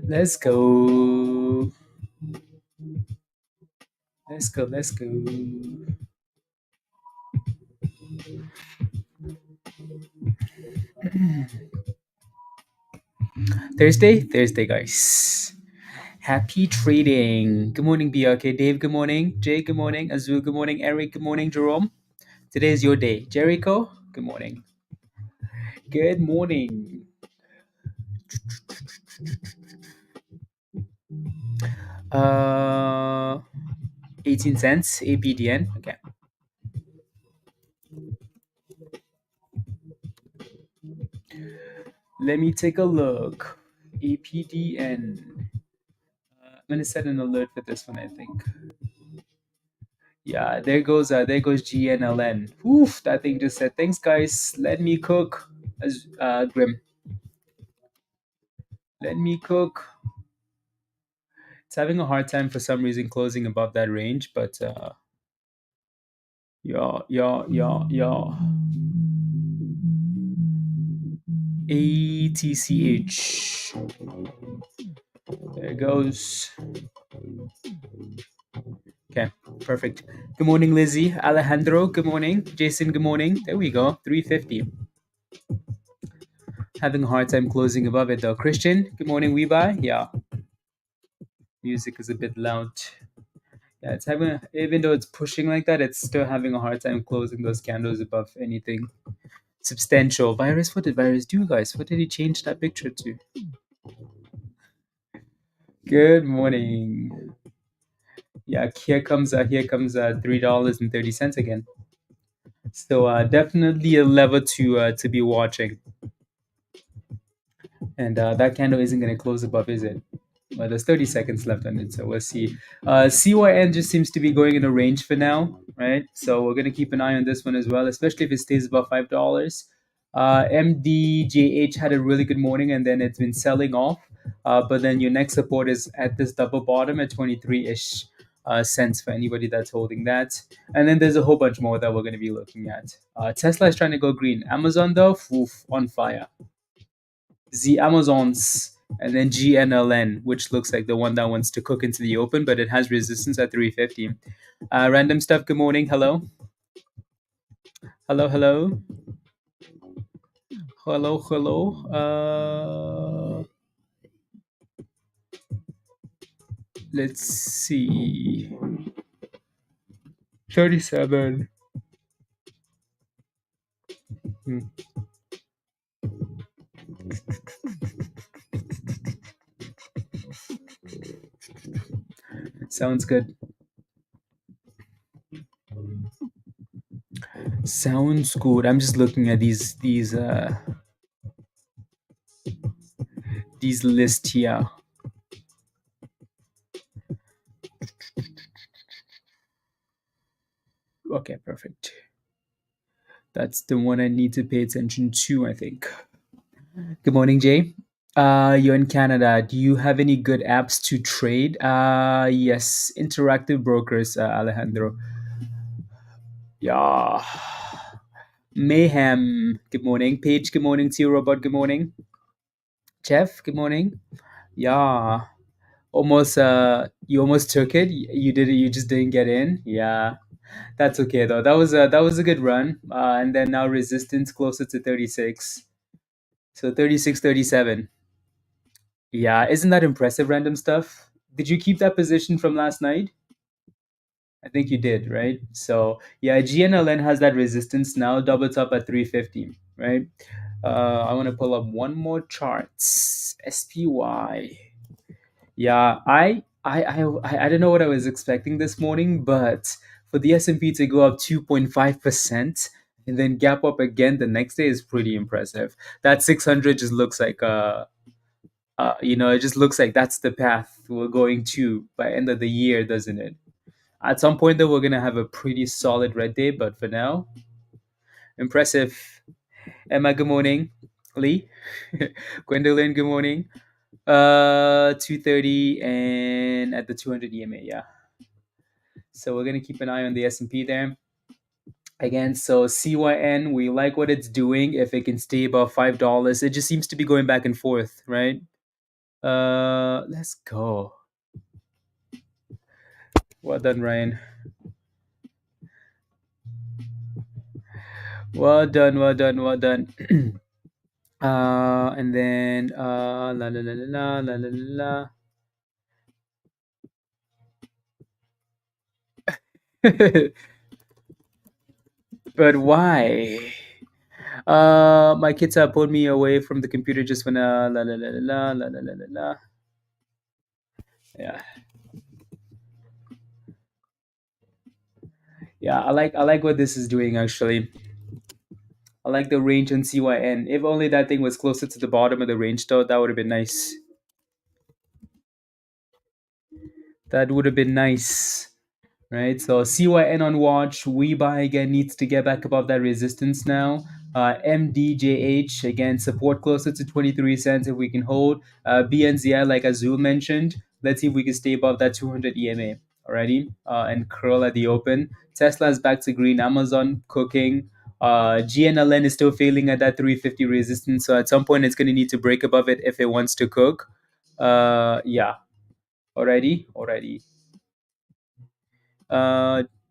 Let's go. Let's go. Let's go. Thursday, guys. Happy trading. Good morning, BRK. Dave, good morning. Jay, good morning. Azul, good morning. Eric, good morning. Jerome, today is your day. Jericho, good morning. Good morning. 18 cents, APDN. Okay. Let me take a look. APDN. I'm gonna set an alert for this one, I think. Yeah, there goes GNLN. Oof, that thing just said, thanks guys. Let me cook. As Grim. Let me cook. It's having a hard time for some reason closing above that range, but yeah. ATCH. There it goes. Okay, perfect. Good morning, Lizzie. Alejandro, good morning. Jason, good morning. There we go. 350. Having a hard time closing above it though. Christian, good morning, WeBuy. Yeah. Music is a bit loud. Yeah, it's having even though it's pushing like that, it's still having a hard time closing those candles above anything substantial. Virus, what did Virus do, guys? What did he change that picture to? Good morning. Yeah, here comes $3.30 again. So definitely a level to be watching. And that candle isn't going to close above, is it? Well, there's 30 seconds left on it, so we'll see. CYN just seems to be going in a range for now, right? So we're going to keep an eye on this one as well, especially if it stays above $5. MDJH had a really good morning, and then it's been selling off. But then your next support is at this double bottom at 23-ish cents for anybody that's holding that. And then there's a whole bunch more that we're going to be looking at. Tesla is trying to go green. Amazon, though, on fire. The Amazons, and then GNLN, which looks like the one that wants to cook into the open, but it has resistance at 350. Random stuff, good morning. Hello. Hello, hello. Hello, hello. Let's see. 37. Sounds good. Sounds good. I'm just looking at these lists here. Okay, perfect. That's the one I need to pay attention to, I think. Good morning, Jay. You're in Canada. Do you have any good apps to trade? Yes, Interactive Brokers, Alejandro. Yeah. Mayhem. Good morning. Paige, good morning to you. Robot, good morning. Jeff, good morning. Yeah. Almost you almost took it. You did it, you just didn't get in. Yeah. That's okay though. That was a good run. And then now resistance closer to 36. So 36, 37. Yeah, isn't that impressive, random stuff? Did you keep that position from last night? I think you did, right? So yeah, GNLN has that resistance now, doubled up at 350, right? I want to pull up one more chart. SPY. Yeah, I don't know what I was expecting this morning, but for the S&P to go up 2.5% and then gap up again the next day is pretty impressive. That 600 just looks like it just looks like that's the path we're going to by end of the year, doesn't it? At some point, though, we're gonna have a pretty solid red day, but for now, impressive. Emma, good morning. Lee, Gwendolyn, good morning. 230 and at the 200 EMA, yeah. So we're gonna keep an eye on the S&P there. Again, so CYN, we like what it's doing. If it can stay above $5, it just seems to be going back and forth, right? Let's go. Well done, Ryan. Well done, well done, well done. And then la la la la la la la la. But why? My kids have pulled me away from the computer just when la la la la la la la la la. Yeah, yeah. I like what this is doing actually. I like the range on CYN. If only that thing was closer to the bottom of the range, though, that would have been nice. That would have been nice. Right? So CYN on watch. We buy again needs to get back above that resistance now. MDJH again support closer to 23 cents if we can hold. BNZI like Azul mentioned. Let's see if we can stay above that 200 EMA. Alrighty, and curl at the open. Tesla's back to green. Amazon cooking. GNLN is still failing at that 350 resistance. So at some point it's going to need to break above it if it wants to cook. Yeah. Alrighty.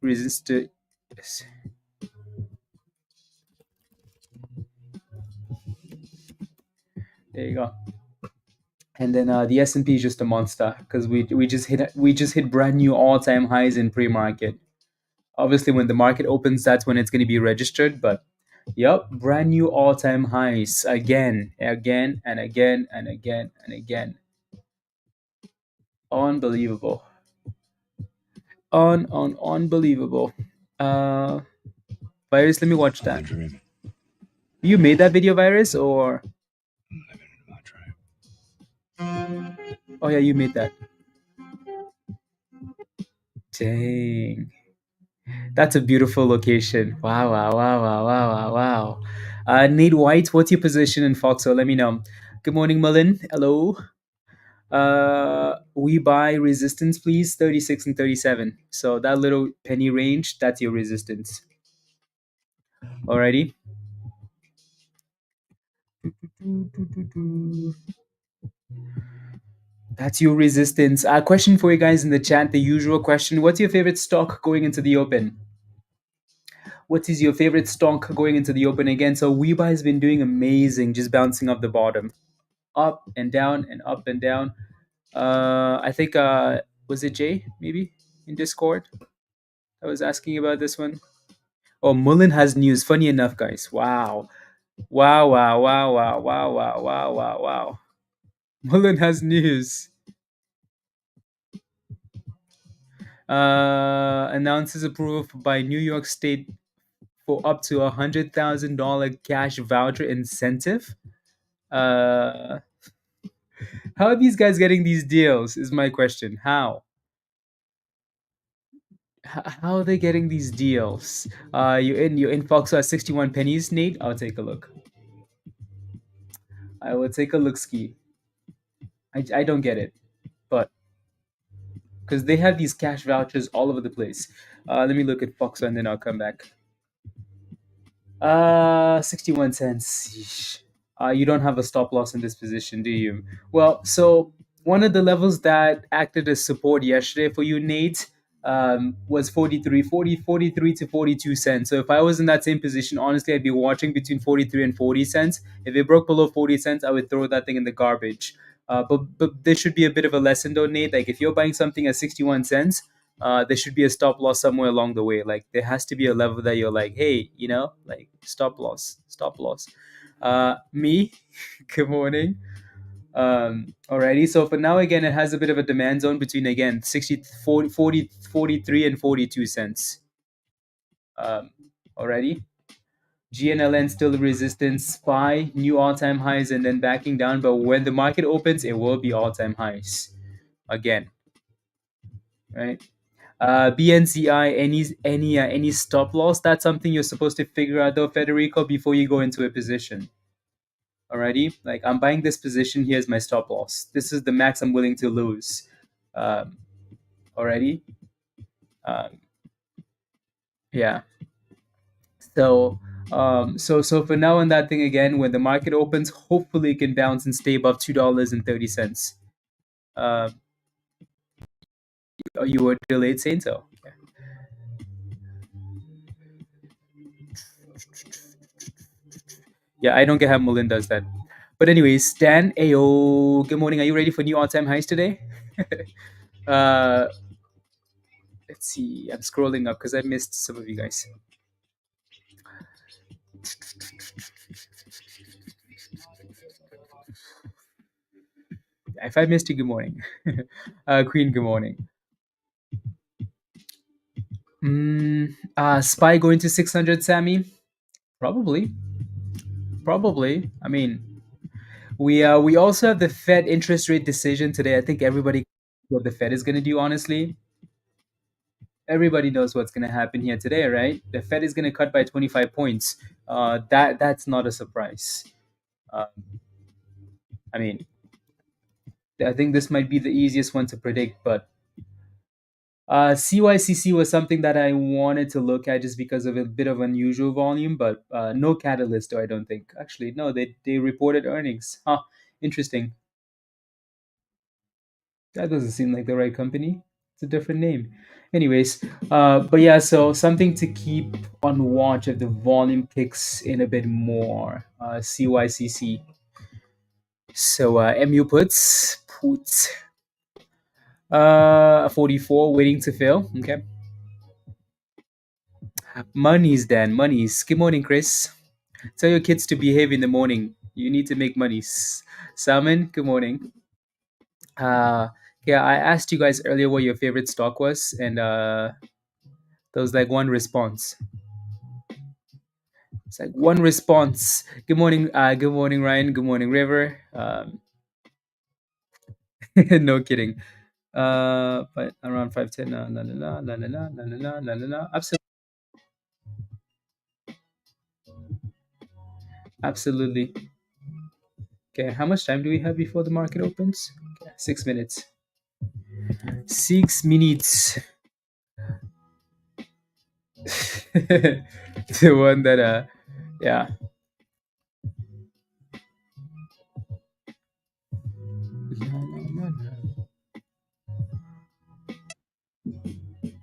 Resist. Yes. There you go. And then the S&P is just a monster because we just hit brand new all-time highs in pre-market. Obviously, when the market opens, that's when it's going to be registered. But yep, brand new all-time highs again, and again, and again, and again. Unbelievable. Unbelievable. Uh, Virus, let me watch that. You made that video, Virus, or? Oh yeah, you made that. Dang. That's a beautiful location. Wow. Nate White, what's your position in Foxo? Let me know. Good morning, Mullen. Hello. We buy resistance, please. 36 and 37. So that little penny range, that's your resistance. Alrighty. That's your resistance. Question for you guys in the chat, the usual question. What's your favorite stock going into the open? What is your favorite stock going into the open again? So Webuy has been doing amazing, just bouncing off the bottom. Up and down and up and down. I think was it Jay maybe in Discord? I was asking about this one. Oh, Mullen has news. Funny enough, guys. Wow. Mullen has news. Announces approval by New York State for up to $100,000 cash voucher incentive. How are these guys getting these deals? Is my question. How? How are they getting these deals? You're in Foxo at 61 pennies, Nate. I'll take a look. I will take a look ski. I don't get it, but because they have these cash vouchers all over the place. Let me look at Foxo and then I'll come back. 61 cents. Yeesh. You don't have a stop loss in this position, do you? Well, so one of the levels that acted as support yesterday for you, Nate, was 43 to 42 cents. So if I was in that same position, honestly, I'd be watching between 43 and 40 cents. If it broke below 40 cents, I would throw that thing in the garbage. But there should be a bit of a lesson, though, Nate. Like if you're buying something at 61 cents, there should be a stop loss somewhere along the way. Like there has to be a level that you're like, hey, like stop loss. Me, good morning. Alrighty. So for now, again, it has a bit of a demand zone between again 43 and 42 cents. Alrighty. GNLN still resistance, SPY, new all-time highs, and then backing down. But when the market opens, it will be all-time highs again. Right? BNZI, any stop loss? That's something you're supposed to figure out though, Federico, before you go into a position. Alrighty, like I'm buying this position. Here's my stop loss. This is the max I'm willing to lose. Alrighty. Yeah. So for now on that thing again, when the market opens, hopefully it can bounce and stay above $2.30. Uh, you were delayed saying so. Yeah, I don't get how Mullen does that. But anyways, Stan, Ayo, good morning. Are you ready for new all-time highs today? uh, let's see. I'm scrolling up because I missed some of you guys. If I missed you, good morning. Queen, good morning. Spy going to 600, Sammy? Probably. Probably. I mean, we also have the Fed interest rate decision today. I think everybody what the Fed is going to do. Honestly, everybody knows what's going to happen here today, right? The Fed is going to cut by 25 points. That's not a surprise. Uh, I mean, I think this might be the easiest one to predict, but CYCC was something that I wanted to look at just because of a bit of unusual volume, but no catalyst, though, I don't think. Actually, no, they reported earnings. Huh, interesting. That doesn't seem like the right company. It's a different name. Anyways, but yeah, so something to keep on watch if the volume kicks in a bit more. CYCC. So MU puts 44 waiting to fill. Okay. Monies then, monies. Good morning, Chris. Tell your kids to behave in the morning. You need to make monies. Salmon, good morning. Uh, yeah, I asked you guys earlier what your favorite stock was, and there was like one response. It's like one response. Good morning, Ryan. Good morning, River. No kidding. But around 510. No, no, no, no, no, no, no, no, no, no, no, no. Absolutely, absolutely. Okay, how much time do we have before the market opens? Okay, 6 minutes. 6 minutes. The one that yeah.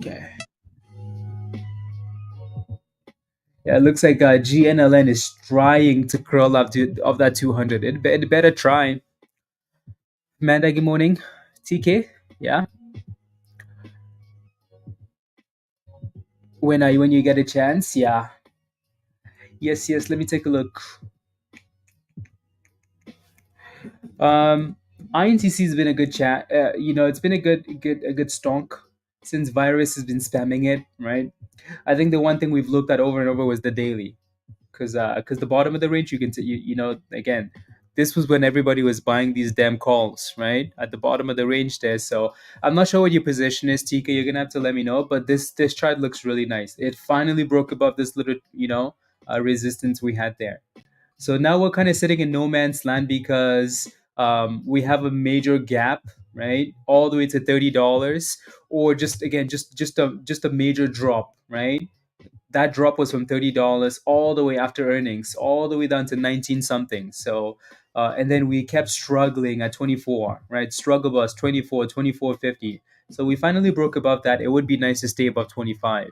Okay. Yeah, it looks like GNLN is trying to curl up to of that 200. It better try. Amanda, good morning. TK, yeah. When you get a chance, yeah. Yes, yes. Let me take a look. Um, INTC has been a good chat. It's been a good stonk since virus has been spamming it, right? I think the one thing we've looked at over and over was the daily, because the bottom of the range again, this was when everybody was buying these damn calls, right, at the bottom of the range there. So I'm not sure what your position is, TK. You're gonna have to let me know, but this chart looks really nice. It finally broke above this little resistance we had there. So now we're kind of sitting in no man's land because we have a major gap, right, all the way to $30, or just again just a major drop, right? That drop was from $30 all the way after earnings, all the way down to 19 something. So, and then we kept struggling at 24, right? Struggle bus 24, 24.50. So we finally broke above that. It would be nice to stay above 25.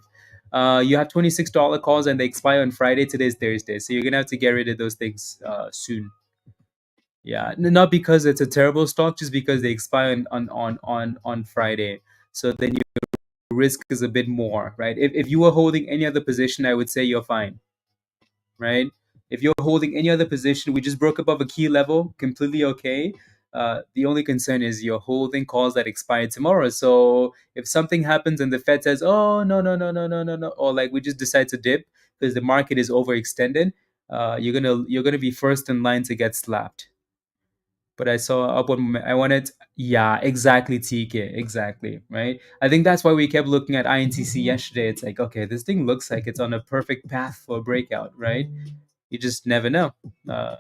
You have $26 calls and they expire on Friday. Today's Thursday. So you're going to have to get rid of those things soon. Yeah, not because it's a terrible stock, just because they expire on Friday. So then risk is a bit more, right? If you were holding any other position, I would say you're fine, right? If you're holding any other position, we just broke above a key level, completely okay. The only concern is you're holding calls that expire tomorrow. So if something happens and the Fed says, "Oh no no no no no no no," or like we just decide to dip because the market is overextended, you're gonna be first in line to get slapped. But I saw upward moment. I wanted, yeah, exactly, TK, exactly, right? I think that's why we kept looking at INTC yesterday. It's like, okay, this thing looks like it's on a perfect path for a breakout, right? You just never know. Uh,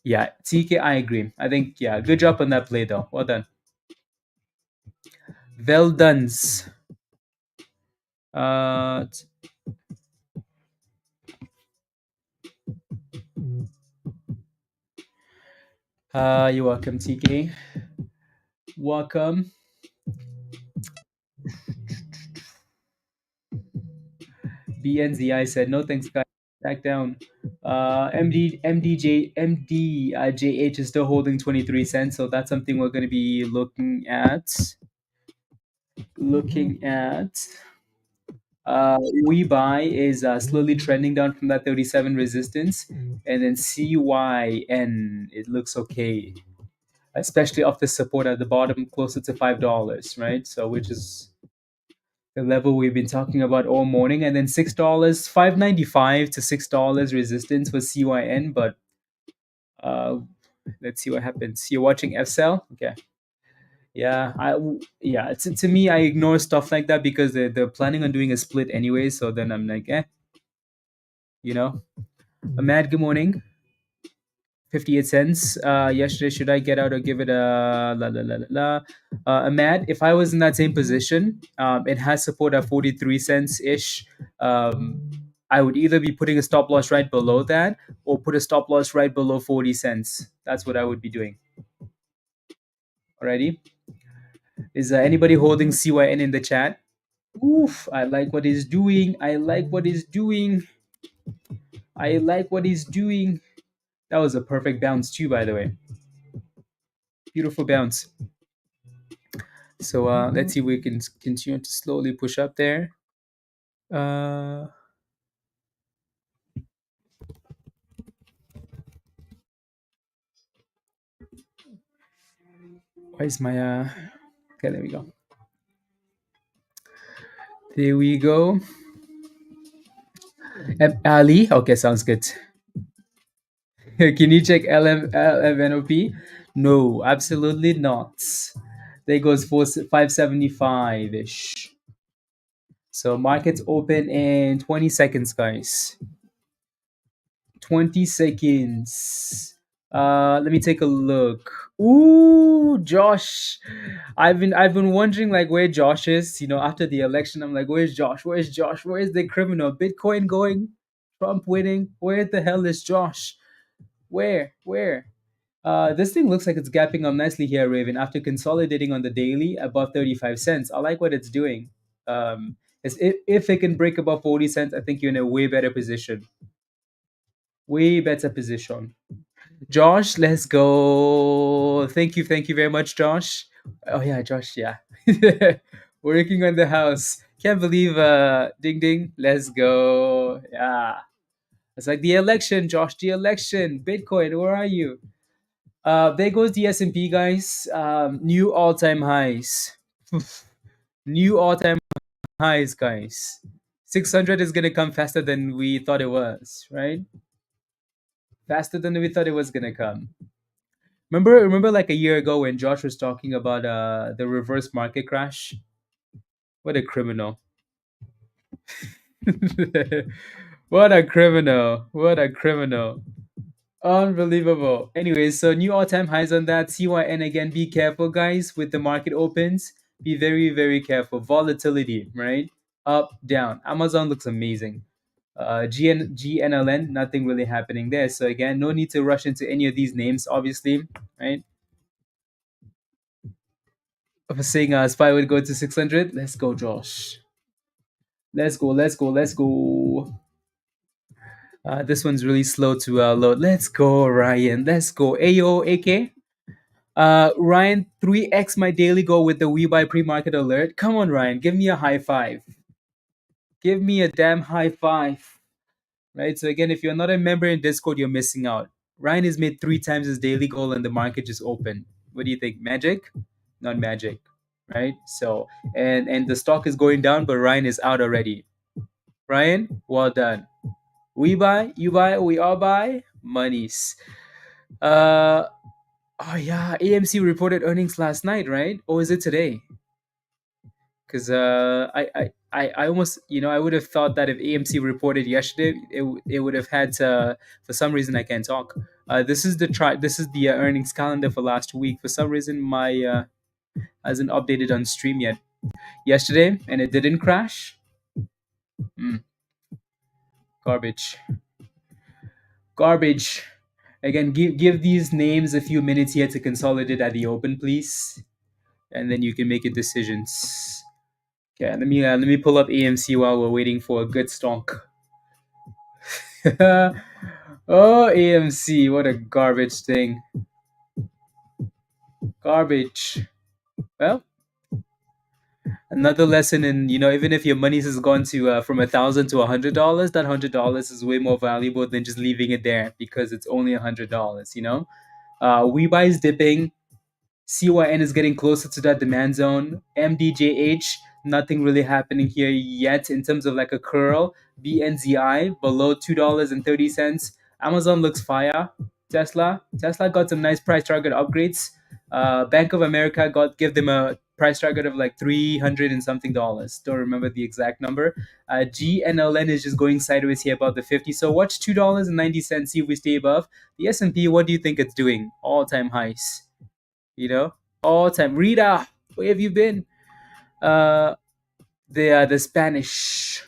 yeah, TK, I agree. I think, yeah, good job on that play, though. Well done. Well done. Uh, you're welcome, TK. Welcome. BNZI said, no thanks, guys. Back down. MDJH is still holding 23 cents, so that's something we're going to be looking at. Looking at. We buy is slowly trending down from that 37 resistance, and then CYN, it looks okay, especially off the support at the bottom closer to $5, right? So which is the level we've been talking about all morning, and then $6, 5.95 to $6 resistance for CYN. But uh, let's see what happens. You're watching FCell, okay? Yeah, yeah. To me, I ignore stuff like that because they're planning on doing a split anyway. So then I'm like, you know. Ahmad, good morning. 58 cents. Yesterday, should I get out or give it a la la la la la? Ahmad, if I was in that same position, it has support at 43 cents ish. I would either be putting a stop loss right below that or put a stop loss right below 40 cents. That's what I would be doing. Alrighty. Is anybody holding CYN in the chat? Oof, I like what he's doing. I like what he's doing. I like what he's doing. That was a perfect bounce, too, by the way. Beautiful bounce. So let's see if we can continue to slowly push up there. Uh, where's my okay, there we go. There we go. Ali, okay, sounds good. Can you check LMNOP? No, absolutely not. There goes 575 ish. So markets open in 20 seconds, guys. 20 seconds. Let me take a look. Ooh, Josh. I've been wondering like where Josh is. After the election, I'm like, where's Josh? Where's Josh? Where's the criminal? Bitcoin going? Trump winning? Where the hell is Josh? Where? Where? This thing looks like it's gapping up nicely here, Raven, after consolidating on the daily above 35 cents. I like what it's doing. If it can break above 40 cents, I think you're in a way better position. Way better position. Josh, let's go. Thank you very much, Josh. Oh yeah, Josh, yeah. Working on the house. Can't believe ding ding. Let's go. Yeah. It's like the election, Josh, the election. Bitcoin, where are you? There goes the S&P, guys. New all-time highs. New all-time highs, guys. 600 is gonna come faster than we thought it was, right? Faster than we thought it was gonna come. Remember like a year ago when Josh was talking about the reverse market crash? What a criminal. What a criminal. What a criminal. Unbelievable. Anyways, so new all-time highs on that. CYN again, be careful guys with the market opens. Be very, very careful. Volatility, right? Up, down. Amazon looks amazing. GNLN, nothing really happening there. So again, no need to rush into any of these names, obviously, right? Of saying SPY would go to 600. Let's go, Josh. Let's go, let's go, let's go. This one's really slow to load. Let's go, Ryan. Let's go. Ayo, AK. Ryan, 3x my daily goal with the WeBuy pre-market alert. Come on, Ryan. Give me a high five. Give me a damn high five. Right? So again, if you're not a member in Discord, you're missing out. Ryan has made 3 times his daily goal and the market just opened. What do you think? Magic? Not magic. Right? So and the stock is going down, but Ryan is out already. Ryan, well done. We buy, you buy, we all buy. Monies. Uh oh yeah, AMC reported earnings last night, right? Or is it today? Because I almost I would have thought that if AMC reported yesterday, it would have had to. For some reason, I can't talk. This is the earnings calendar for last week. For some reason, my hasn't updated on stream yet. Yesterday, and it didn't crash. Mm, garbage. Garbage. Again, give these names a few minutes here to consolidate at the open, please, and then you can make your decisions. Okay, let me pull up AMC while we're waiting for a good stock. Oh, AMC, what a garbage thing. Garbage. Well, another lesson in, even if your money has gone to from $1,000 to $100, that $100 is way more valuable than just leaving it there because it's only $100. WeBuy is dipping. CYN is getting closer to that demand zone. MDJH, nothing really happening here yet in terms of like a curl. BNZI below $2.30. Amazon looks fire. Tesla got some nice price target upgrades. Bank of America give them a price target of like 300 and something dollars. Don't remember the exact number. GNLN is just going sideways here above the 50. So watch $2.90. See if we stay above. The S&P, what do you think it's doing? All time highs. All time. Rita, where have you been? Uh, the Spanish,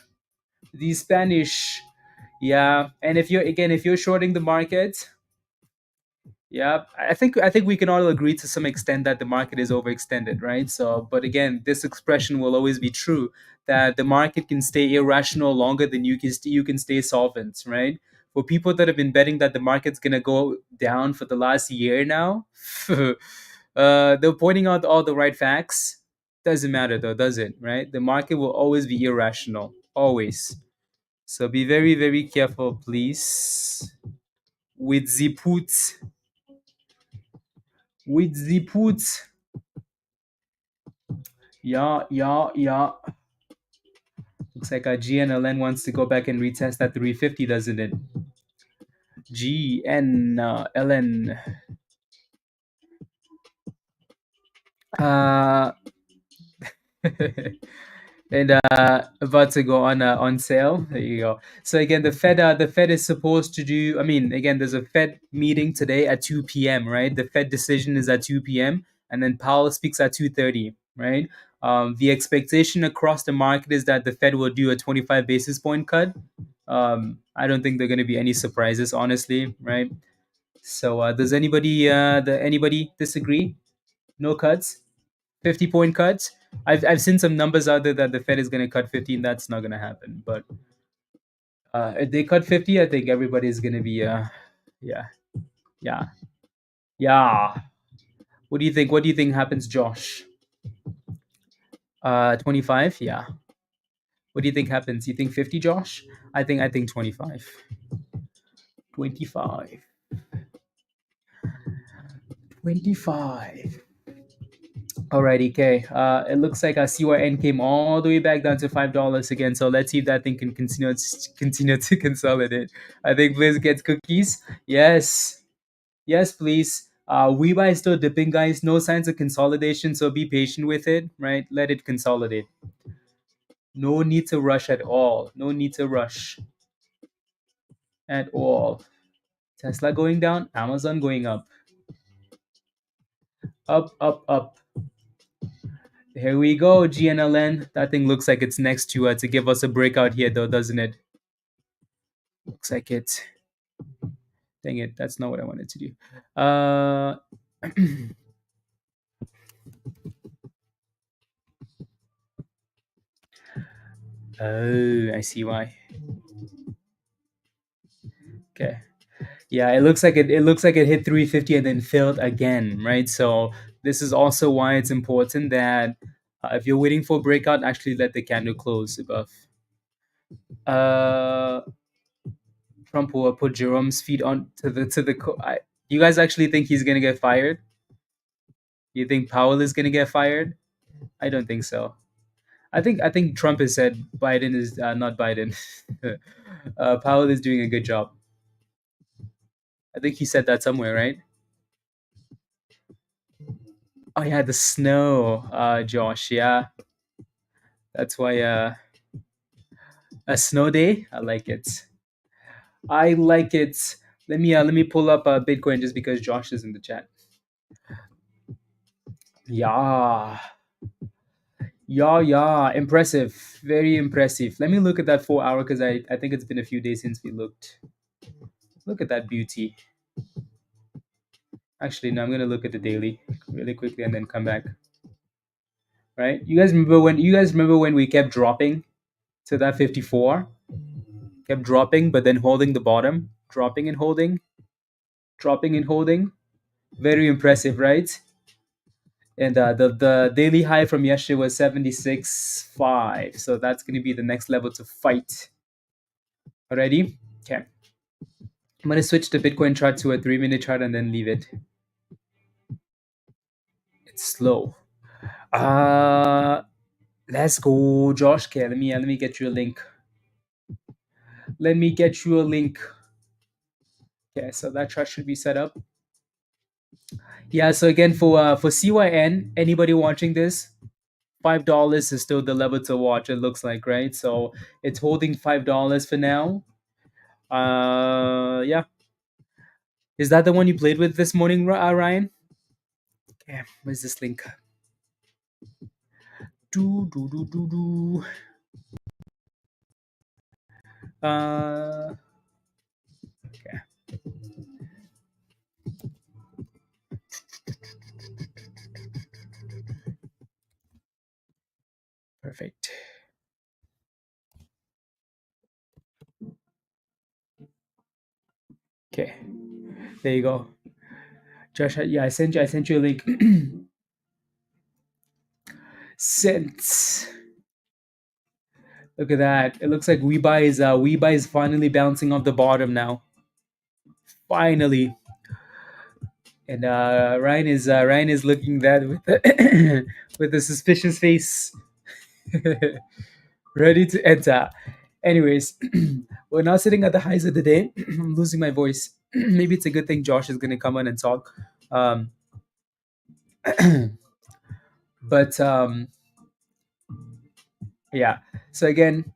the Spanish, yeah. And if you're shorting the market, yeah, I think we can all agree to some extent that the market is overextended, right? So, but again, this expression will always be true that the market can stay irrational longer than you can stay solvent, right? For people that have been betting that the market's gonna go down for the last year now, they're pointing out all the right facts. Doesn't matter though, does it? Right? The market will always be irrational, always. So be very, very careful, please, with the puts. With the puts. Yeah, yeah, yeah. Looks like GNLN wants to go back and retest that 350, doesn't it? GNLN. Uh, and about to go on sale. There you go. So again, the Fed is supposed to do. I mean, again, there's a Fed meeting today at 2 p.m. Right? The Fed decision is at 2 p.m. and then Powell speaks at 2:30. Right? The expectation across the market is that the Fed will do a 25 basis point cut. I don't think there are going to be any surprises, honestly. Right? So does anybody disagree? No cuts. 50-point cuts. I've seen some numbers out there that the Fed is going to cut 15. That's not going to happen. But if they cut 50, I think everybody's going to be yeah, yeah, yeah. What do you think? What do you think happens, Josh? 25. Yeah. What do you think happens? You think 50, Josh? I think 25. 25. 25. Alrighty, okay. It looks like our CYN came all the way back down to $5 again. So let's see if that thing can continue to consolidate. I think Blizz gets cookies. Yes, yes, please. WeBuy is still dipping, guys. No signs of consolidation, so be patient with it. Right? Let it consolidate. No need to rush at all. No need to rush at all. Tesla going down. Amazon going up. Up, up, up. Here we go, GNLN. That thing looks like it's next to give us a breakout here, though, doesn't it? Looks like it. Dang it, that's not what I wanted to do. Oh, I see why. Okay. Yeah, it looks like it hit 350 and then failed again, right? So this is also why it's important that if you're waiting for breakout, actually let the candle close above. Uh, Trump will put Jerome's feet on to the. You guys actually think he's gonna get fired? You think Powell is gonna get fired? I don't think so. I think Trump has said Biden is not Biden. Powell is doing a good job. I think he said that somewhere, right? Oh yeah, the snow, Josh. Yeah, that's why. A snow day. I like it. I like it. Let me pull up Bitcoin just because Josh is in the chat. Yeah, Yeah, yeah, impressive, very impressive. Let me look at that 4 hour because I think it's been a few days since we looked. Look at that beauty. Actually, no, I'm gonna look at the daily really quickly and then come back. Right? You guys remember when we kept dropping to that 54, kept dropping, but then holding the bottom, dropping and holding, dropping and holding. Very impressive, right? And the daily high from yesterday was 76.5. So that's going to be the next level to fight. Alrighty? Okay. I'm going to switch the Bitcoin chart to a 3 minute chart and then leave it. It's slow. Uh let's go, Josh. Okay, let me get you a link. Let me get you a link. Okay, so that chart should be set up. Yeah, so again for CYN, anybody watching this, $5 is still the level to watch, it looks like, right? So it's holding $5 for now. Yeah. Is that the one you played with this morning, Ryan? Yeah, where's this link? Do do do do do. Okay. Perfect. Okay. There you go. Josh, yeah, I sent you a link. Sent. Look at that. It looks like WeBuy is finally bouncing off the bottom now. Finally. And Ryan is looking that with with a suspicious face. Ready to enter. Anyways, we're now sitting at the highs of the day. I'm losing my voice. Maybe it's a good thing Josh is going to come on and talk. Um, but yeah. So again,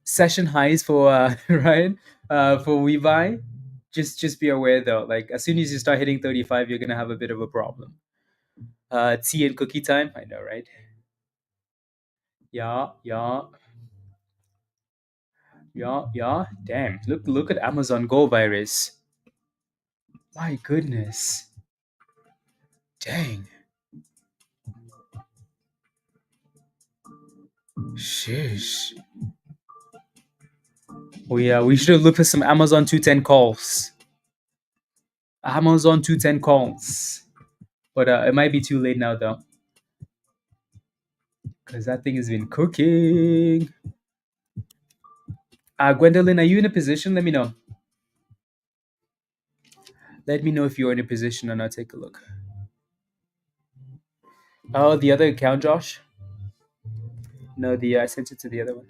session highs for Ryan for WeBuy. Just be aware though. Like as soon as you start hitting 35, you're gonna have a bit of a problem. Tea and cookie time. I know, right? Yeah, yeah, yeah, yeah. Damn. Look at Amazon Go virus. My goodness. Dang. Shish. Oh yeah, we should have looked for some Amazon 210 calls. Amazon 210 calls. But it might be too late now though. Because that thing has been cooking. Gwendolyn, are you in a position? Let me know. Let me know if you're in a position and I'll take a look. Oh, the other account, Josh? No, the I sent it to the other one.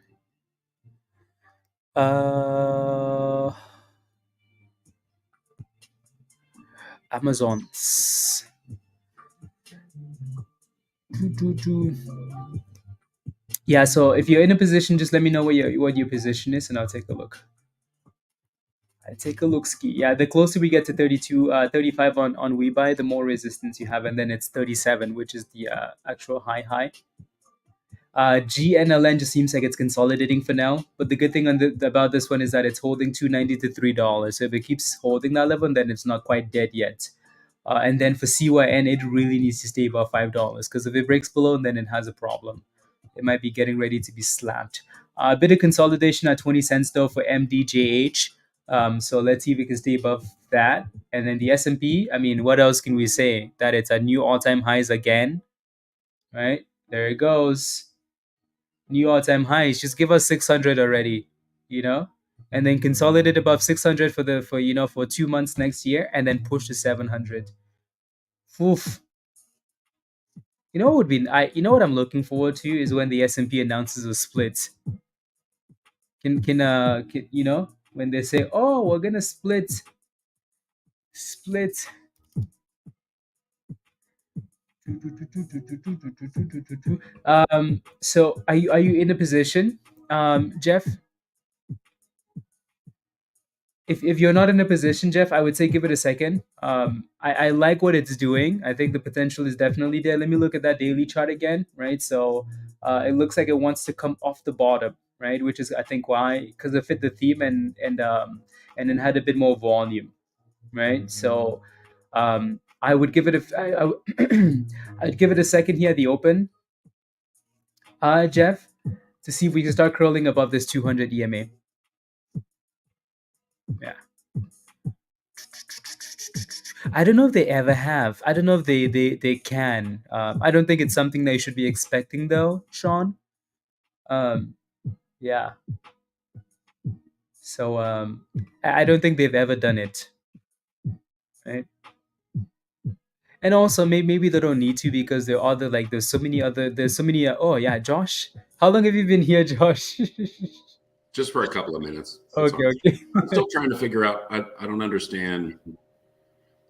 Amazons. Yeah, so if you're in a position, just let me know what your position is, and I'll take a look. I take a look ski. Yeah, the closer we get to 32, 35 on WeBuy, the more resistance you have, and then it's 37, which is the actual high. GNLN just seems like it's consolidating for now, but the good thing about this one is that it's holding 290 to $3. So if it keeps holding that level, then it's not quite dead yet. And then for CYN, it really needs to stay above $5 because if it breaks below, then it has a problem. It might be getting ready to be slapped. A bit of consolidation at 20 cents though for MDJH. So let's see if we can stay above that. And then the S&P, I mean, what else can we say? That it's at new all-time highs again, right? There it goes. New all-time highs. Just give us 600 already, you know? And then consolidate above 600 for 2 months next year and then push to 700. Oof. What I'm looking forward to is when the S&P announces a split. When they say, "Oh, we're going to split." So are you in a position, Jeff? If you're not in a position, Jeff, I would say give it a second. I like what it's doing. I think the potential is definitely there. Let me look at that daily chart again, right? So It looks like it wants to come off the bottom, right? Which is, I think, why, because it fit the theme and then had a bit more volume, right? So I would give it I'd give it a second here at the open, Jeff, to see if we can start curling above this 200 EMA. Yeah. I don't know if they ever have. I don't know if they can. I don't think it's something they should be expecting, though, Sean. Yeah. So I don't think they've ever done it, right? And also, maybe they don't need to because there are other, like, there's so many. Oh yeah, Josh, how long have you been here, Josh? Just for a couple of minutes. That's Okay, all. okay. I'm still trying to figure out. I don't understand.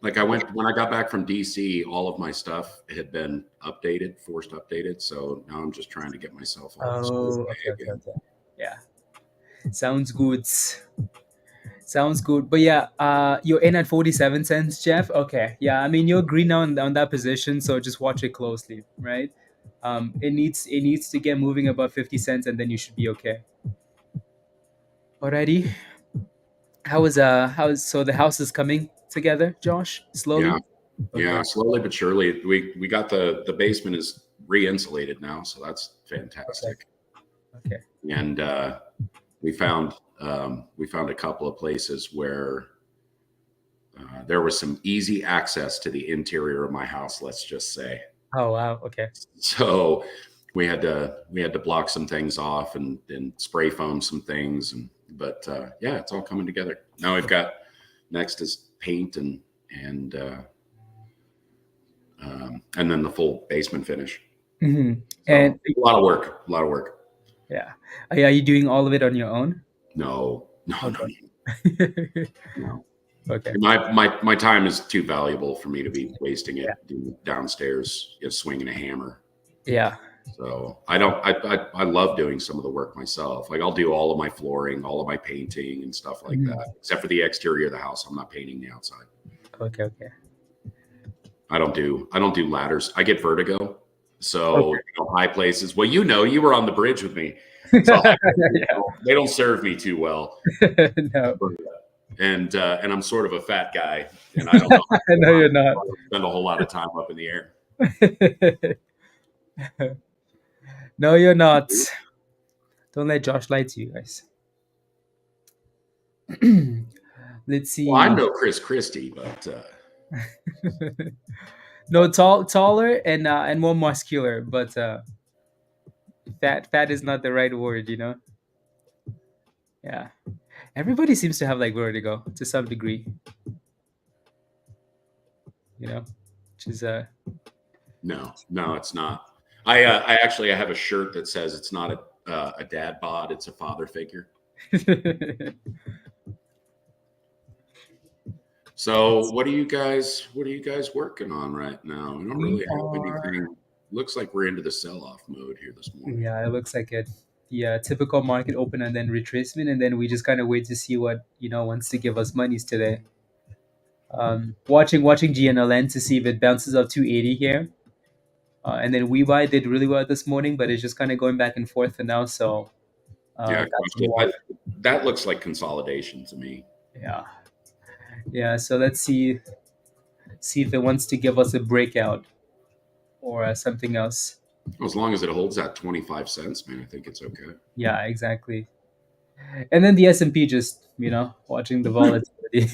Like when I got back from DC, all of my stuff had been updated, forced updated. So now I'm just trying to get myself all Oh, okay okay, again. okay. Yeah, sounds good. Sounds good. But yeah, you're in at 47 cents, Jeff. Okay. Yeah, I mean, you're green now on that position, so just watch it closely, right? It needs to get moving above 50 cents, and then you should be okay. Alrighty. How is so the house is coming together, Josh? Slowly? Yeah, Okay. slowly but surely. We got the basement is re-insulated now, so that's Okay. fantastic. Okay. And we found a couple of places where there was some easy access to the interior of my house. Let's just say. Oh wow. Okay. So we had to block some things off and spray foam some things, but yeah, it's all coming together. Now we've got next is paint and then the full basement finish. Mm-hmm. So And a lot of work. yeah, are you doing all of it on your own? No. Okay. No. Okay. My time is too valuable for me to be wasting Yeah. it downstairs, swinging a hammer. Yeah. So I love doing some of the work myself. Like I'll do all of my flooring, all of my painting and stuff like Mhm. that, except for the exterior of the house. I'm not painting the outside. Okay. Okay. I don't do ladders. I get vertigo. So Okay. high places. Well, you were on the bridge with me. So high places, Yeah. they don't serve me too well. No. And I'm sort of a fat guy, and I don't know. No, you're not. Spend a whole lot of time up in the air. No, you're not. Don't let Josh lie to you guys. Let's see. Well, I'm no Chris Christie, but No, taller and more muscular, but fat is not the right word, you know. Yeah, everybody seems to have like vertigo to some degree, you know, which is no, it's not. I actually I have a shirt that says it's not a dad bod, it's a father figure. So what are you guys working on right now? I don't really have anything. Looks like we're into the sell-off mode here this morning. Yeah, it looks like it. Yeah, typical market open and then retracement, and then we just kind of wait to see what wants to give us monies today. Watching GNLN to see if it bounces up 280 here, and then WBUY did really well this morning, but it's just kind of going back and forth for now. So Yeah, that's more. that looks like consolidation to me. Yeah. So let's see if it wants to give us a breakout or something else. As long as it holds at 25 cents, man, I think it's okay. Yeah, exactly. And then the S&P just watching the volatility.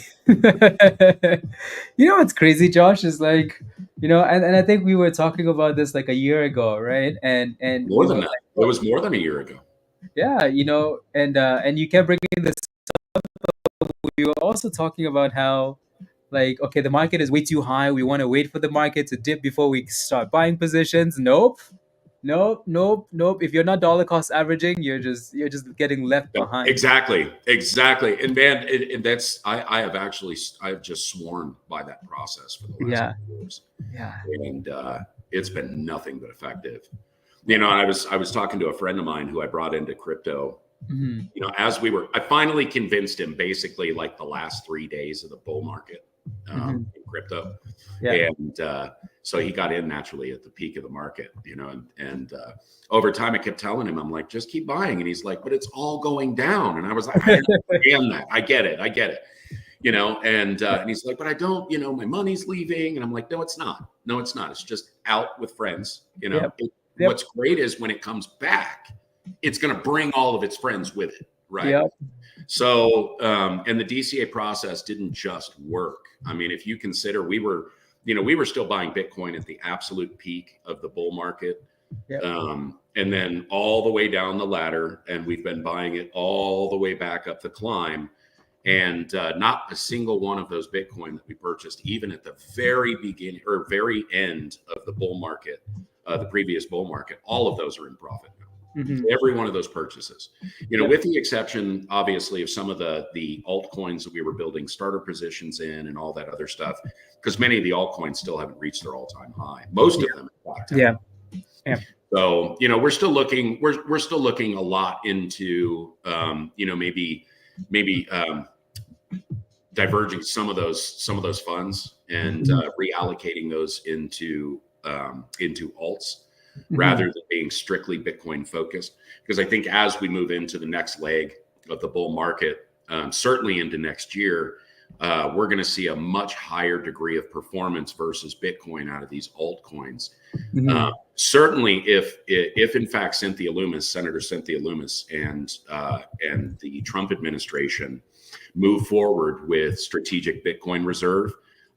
What's crazy, Josh, is like and I think we were talking about this like a year ago, right? And More than that. It was more than a year ago. Yeah, and you kept bringing this up. We were also talking about how, like, okay, the market is way too high. We want to wait for the market to dip before we start buying positions. Nope. If you're not dollar cost averaging, you're just getting left behind. Exactly. And man, and that's I have just sworn by that process for the last couple years. Yeah. And it's been nothing but effective. I was talking to a friend of mine who I brought into crypto. Mm-hmm. I finally convinced him basically like the last 3 days of the bull market. in crypto. Yeah. And so he got in naturally at the peak of the market, and over time I kept telling him, I'm like, just keep buying. And he's like, but it's all going down. And I was like, I understand that. I get it. And he's like, but I don't, my money's leaving. And I'm like, no, it's not. No, it's not. It's just out with friends. Yep. What's great is when it comes back, it's going to bring all of its friends with it. Right. Yep. So, and the DCA process didn't just work. I mean, if you consider we were still buying Bitcoin at the absolute peak of the bull market. Yep. And then all the way down the ladder, and we've been buying it all the way back up the climb. And not a single one of those Bitcoin that we purchased, even at the very beginning or very end of the bull market, the previous bull market, all of those are in profit now. Every one of those purchases, with the exception, obviously, of some of the altcoins that we were building starter positions in and all that other stuff, because many of the altcoins still haven't reached their all-time high. Most of them, in fact, yeah. So we're still looking. We're still looking a lot into maybe diverging some of those funds and reallocating those into alts. Rather than being strictly Bitcoin focused, because I think as we move into the next leg of the bull market, certainly into next year, we're going to see a much higher degree of performance versus Bitcoin out of these altcoins. Certainly, if in fact Senator Cynthia Lummis and the Trump administration move forward with strategic Bitcoin reserve,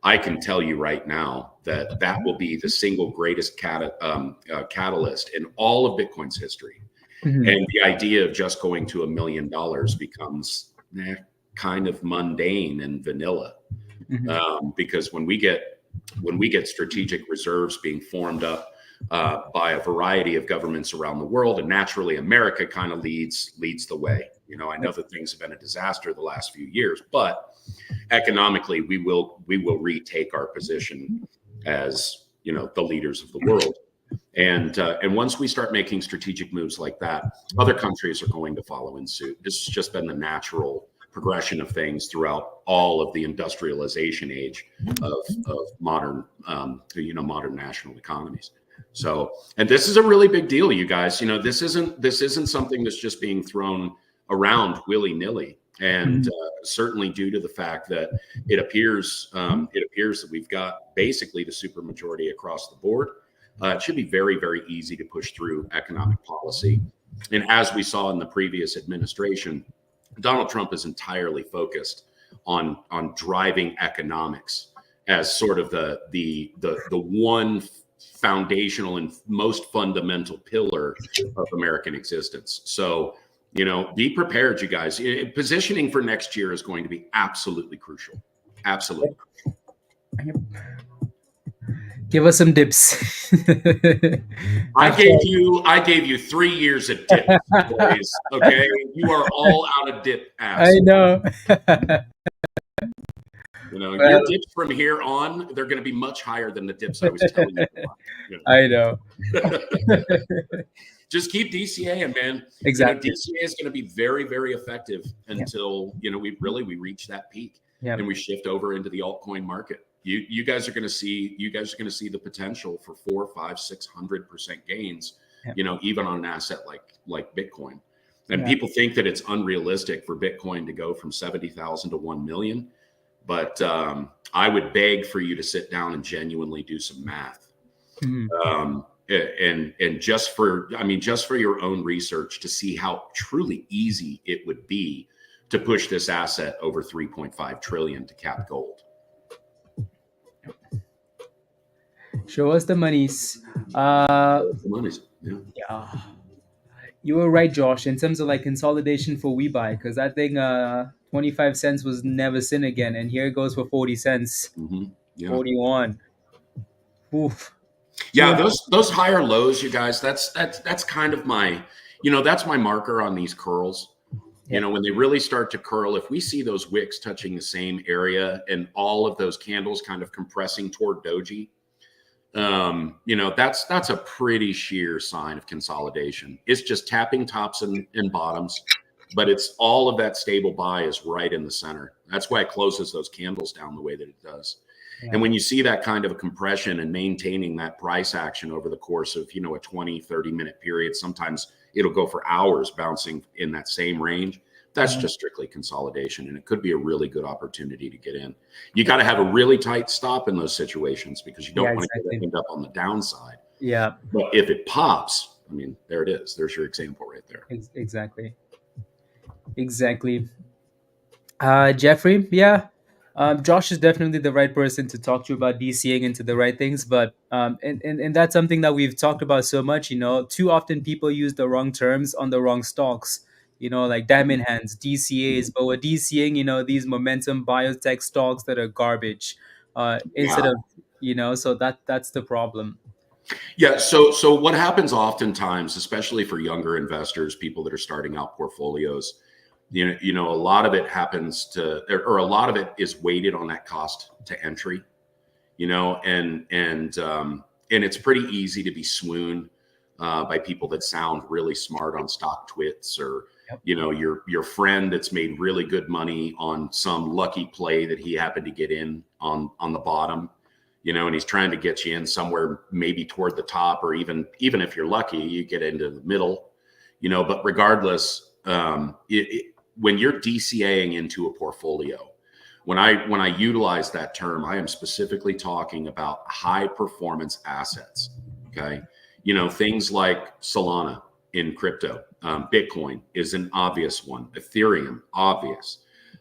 I can tell you right now that will be the single greatest catalyst in all of Bitcoin's history. And the idea of just going to $1 million becomes kind of mundane and vanilla, because when we get strategic reserves being formed up by a variety of governments around the world, and naturally America kind of leads the way. I know that things have been a disaster the last few years, but economically, we will retake our position as the leaders of the world. And once we start making strategic moves like that, other countries are going to follow in suit. This has just been the natural progression of things throughout all of the industrialization age of modern modern national economies. So, and this is a really big deal, you guys. This isn't something that's just being thrown around willy-nilly. And certainly due to the fact that it appears that we've got basically the supermajority across the board, it should be very, very easy to push through economic policy. And as we saw in the previous administration, Donald Trump is entirely focused on driving economics as sort of the one foundational and most fundamental pillar of American existence. So, be prepared, you guys. Positioning for next year is going to be absolutely crucial. Absolutely crucial. Give us some dips. I gave you 3 years of dips, boys. Okay, you are all out of dip. I know. Your dips from here on, they're going to be much higher than the dips I was telling you about. I know. Just keep DCAing, man. Exactly. DCA is going to be very, very effective until we reach that peak and we shift over into the altcoin market. You guys are going to see the potential for 400, 500, 600% gains. Even on an asset like Bitcoin. And people think that it's unrealistic for Bitcoin to go from 70,000 to 1 million. But I would beg for you to sit down and genuinely do some math. And just for your own research to see how truly easy it would be to push this asset over 3.5 trillion to cap gold. Show us the monies. Yeah. You were right, Josh, in terms of like consolidation for WBUY, because I think 25 cents was never seen again, and here it goes for 40 cents. 41. Oof. Yeah, those higher lows, you guys, that's kind of my, that's my marker on these curls. When they really start to curl, if we see those wicks touching the same area and all of those candles kind of compressing toward doji, that's a pretty sheer sign of consolidation. It's just tapping tops and bottoms, but it's all of that stable buy is right in the center. That's why it closes those candles down the way that it does. Yeah. And when you see that kind of a compression and maintaining that price action over the course of, a 20, 30-minute period, sometimes it'll go for hours bouncing in that same range. That's just strictly consolidation, and it could be a really good opportunity to get in. You got to have a really tight stop in those situations because you don't want to end up on the downside. Yeah. But if it pops, I mean, there it is. There's your example right there. Exactly. Jeffrey, yeah. Josh is definitely the right person to talk to you about DCing into the right things, but and that's something that we've talked about so much. Too often people use the wrong terms on the wrong stocks. Like diamond hands, DCAs, but we're DCing, these momentum biotech stocks that are garbage. Instead of, so that's the problem. Yeah. So what happens oftentimes, especially for younger investors, people that are starting out portfolios, a lot of it happens or a lot of it is weighted on that cost to entry, and it's pretty easy to be swooned by people that sound really smart on stock twits, or your friend that's made really good money on some lucky play that he happened to get in on the bottom, and he's trying to get you in somewhere maybe toward the top, or even if you're lucky, you get into the middle, but regardless, when you're DCAing into a portfolio, when I utilize that term, I am specifically talking about high performance assets. Okay. Things like Solana in crypto, Bitcoin is an obvious one. Ethereum, obvious.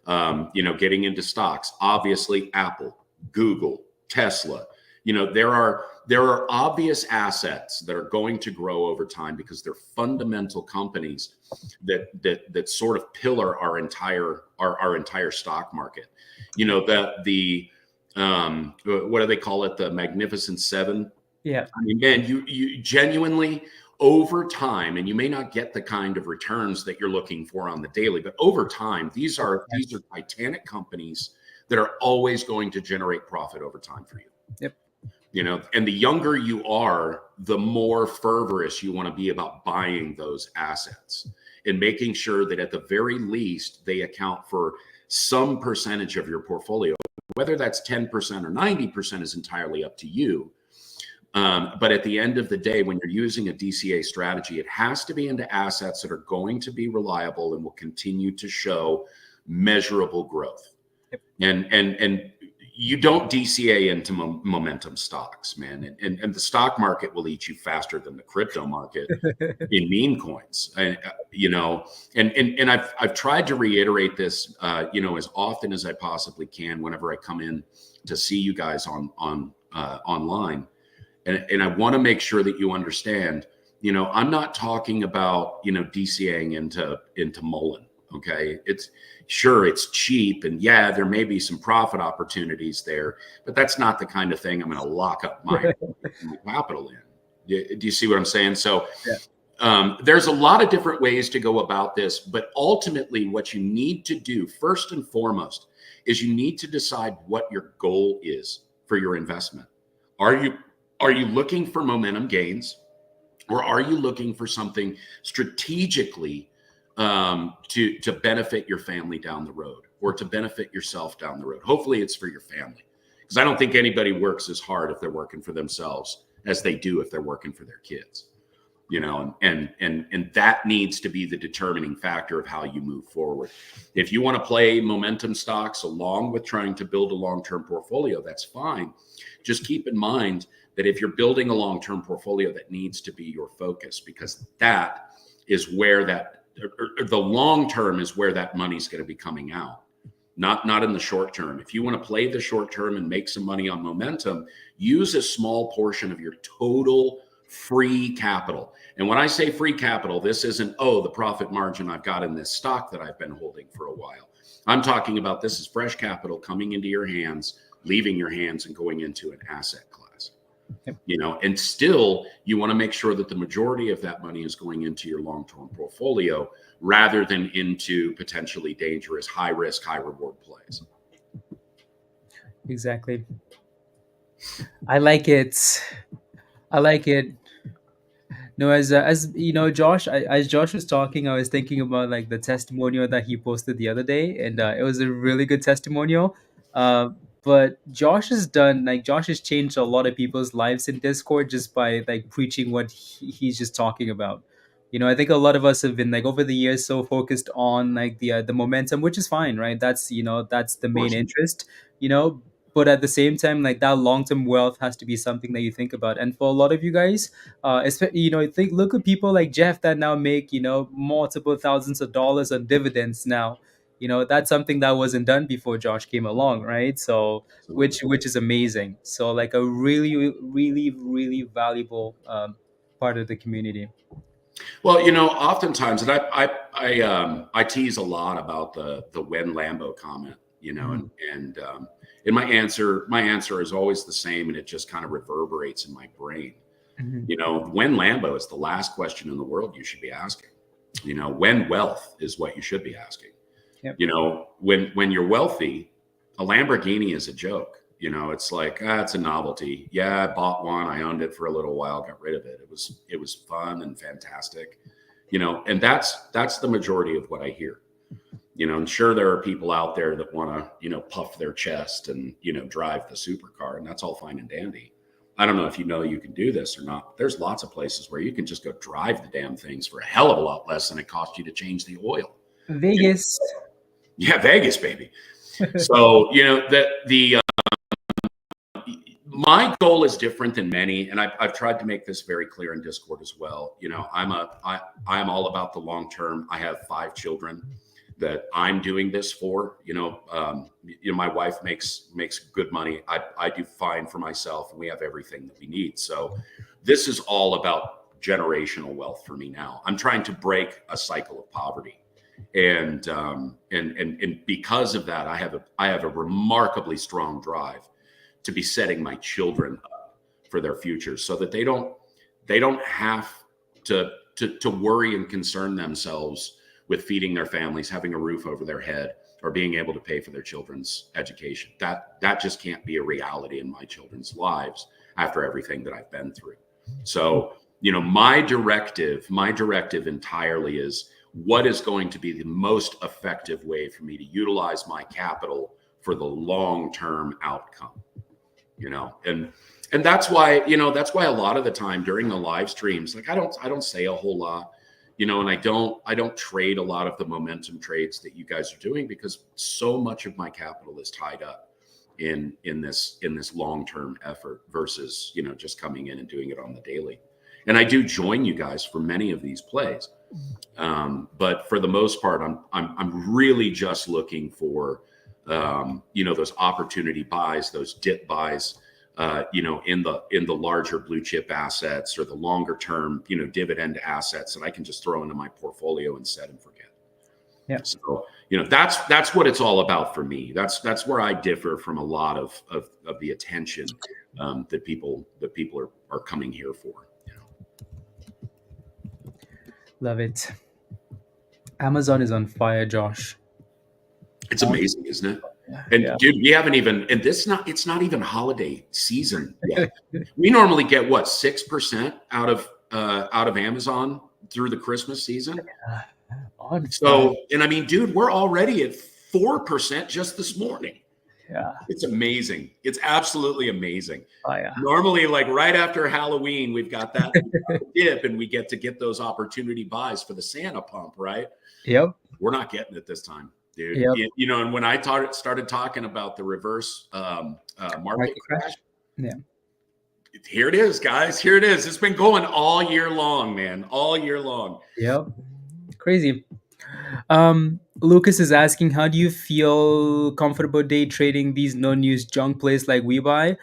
Getting into stocks, obviously Apple, Google, Tesla. There are obvious assets that are going to grow over time because they're fundamental companies that sort of pillar our entire stock market. The what do they call it? The Magnificent Seven. Yeah. I mean, man, you genuinely over time, and you may not get the kind of returns that you're looking for on the daily, but over time, these are titanic companies that are always going to generate profit over time for you. Yep. And the younger you are, the more fervorous you want to be about buying those assets and making sure that at the very least they account for some percentage of your portfolio. Whether that's 10% or 90% is entirely up to you. But at the end of the day, when you're using a DCA strategy, it has to be into assets that are going to be reliable and will continue to show measurable growth. Yep. And you don't DCA into momentum stocks, man. And the stock market will eat you faster than the crypto market in meme coins. And I've tried to reiterate this, as often as I possibly can whenever I come in to see you guys online. And I want to make sure that you understand, I'm not talking about, DCAing into Mullen. Okay. It's cheap, and there may be some profit opportunities there, but that's not the kind of thing I'm going to lock up my capital in. Do you see what I'm saying? So there's a lot of different ways to go about this, but ultimately what you need to do first and foremost is you need to decide what your goal is for your investment. Are you looking for momentum gains, or are you looking for something strategically to benefit your family down the road, or to benefit yourself down the road? Hopefully it's for your family, because I don't think anybody works as hard if they're working for themselves as they do if they're working for their kids, and that needs to be the determining factor of how you move forward. If you want to play momentum stocks along with trying to build a long-term portfolio, that's fine. Just keep in mind that if you're building a long-term portfolio, that needs to be your focus, because that is where the long term is where that money's going to be coming out, not in the short term. If you want to play the short term and make some money on momentum, use a small portion of your total free capital. And when I say free capital, this isn't, the profit margin I've got in this stock that I've been holding for a while. I'm talking about this is fresh capital coming into your hands, leaving your hands, and going into an asset class. And still you want to make sure that the majority of that money is going into your long-term portfolio rather than into potentially dangerous, high risk, high reward plays. Exactly. I like it. No, as you know, Josh, as Josh was talking, I was thinking about like the testimonial that he posted the other day, and it was a really good testimonial. Uh, but Josh has changed a lot of people's lives in Discord just by like preaching what he's just talking about. I think a lot of us have been like over the years so focused on like the momentum, which is fine, right? That's the Of main course. interest, you know. But at the same time, like that long term wealth has to be something that you think about. And for a lot of you guys, look at people like Jeff that now make multiple thousands of dollars on dividends now. That's something that wasn't done before Josh came along, right? So Absolutely. which is amazing. So like a really really really valuable part of the community. Well, oftentimes, and I tease a lot about the when Lambo comment, Mhm. and my answer is always the same, and it just kind of reverberates in my brain. Mhm. When Lambo is the last question in the world you should be asking. When wealth is what you should be asking. Yep. When you're wealthy, a Lamborghini is a joke. It's like, it's a novelty. Yeah, I bought one, I owned it for a little while, got rid of it. It was fun and fantastic. And that's the majority of what I hear. And sure, there are people out there that want to puff their chest and drive the supercar, and that's all fine and dandy. I don't know if you can do this or not. There's lots of places where you can just go drive the damn things for a hell of a lot less than it costs you to change the oil. Vegas. Yeah, Vegas, baby. So that my goal is different than many, and I've tried to make this very clear in Discord as well. I'm all about the long term. I have 5 children that I'm doing this for. My wife makes good money. I do fine for myself, and we have everything that we need. So this is all about generational wealth for me now. I'm trying to break a cycle of poverty. And because of that, I have a remarkably strong drive to be setting my children up for their futures, so that they don't have to worry and concern themselves with feeding their families, having a roof over their head, or being able to pay for their children's education. That just can't be a reality in my children's lives after everything that I've been through. So my directive entirely is, what is going to be the most effective way for me to utilize my capital for the long-term outcome. And that's why a lot of the time during the live streams, like I don't say a whole lot, and I don't trade a lot of the momentum trades that you guys are doing, because so much of my capital is tied up in this long-term effort versus just coming in and doing it on the daily. And I do join you guys for many of these plays, but for the most part, I'm really just looking for those opportunity buys, those dip buys, in the larger blue chip assets, or the longer term, dividend assets that I can just throw into my portfolio and set and forget. Yeah. So, that's what it's all about for me. That's where I differ from a lot of the attention that people are coming here for. Love it. Amazon is on fire, Josh. It's amazing, isn't it? And Yeah. dude, we haven't even, and it's not even holiday season yet. We normally get what, 6% out of Amazon through the Christmas season. On fire. So, and I mean, dude, we're already at 4% just this morning. Yeah. It's amazing. It's absolutely amazing. Fire. Normally, like right after Halloween, we've got that dip, and we get to get those opportunity buys for the Santa pump, right? Yep. We're not getting it this time, dude. Yep. And when I started talking about the reverse market crash, Yeah. here it is, guys. Here it is. It's been going all year long, man. All year long. Yep. Crazy. Lucas is asking, how do you feel comfortable day trading these no-news junk plays like WeBuy?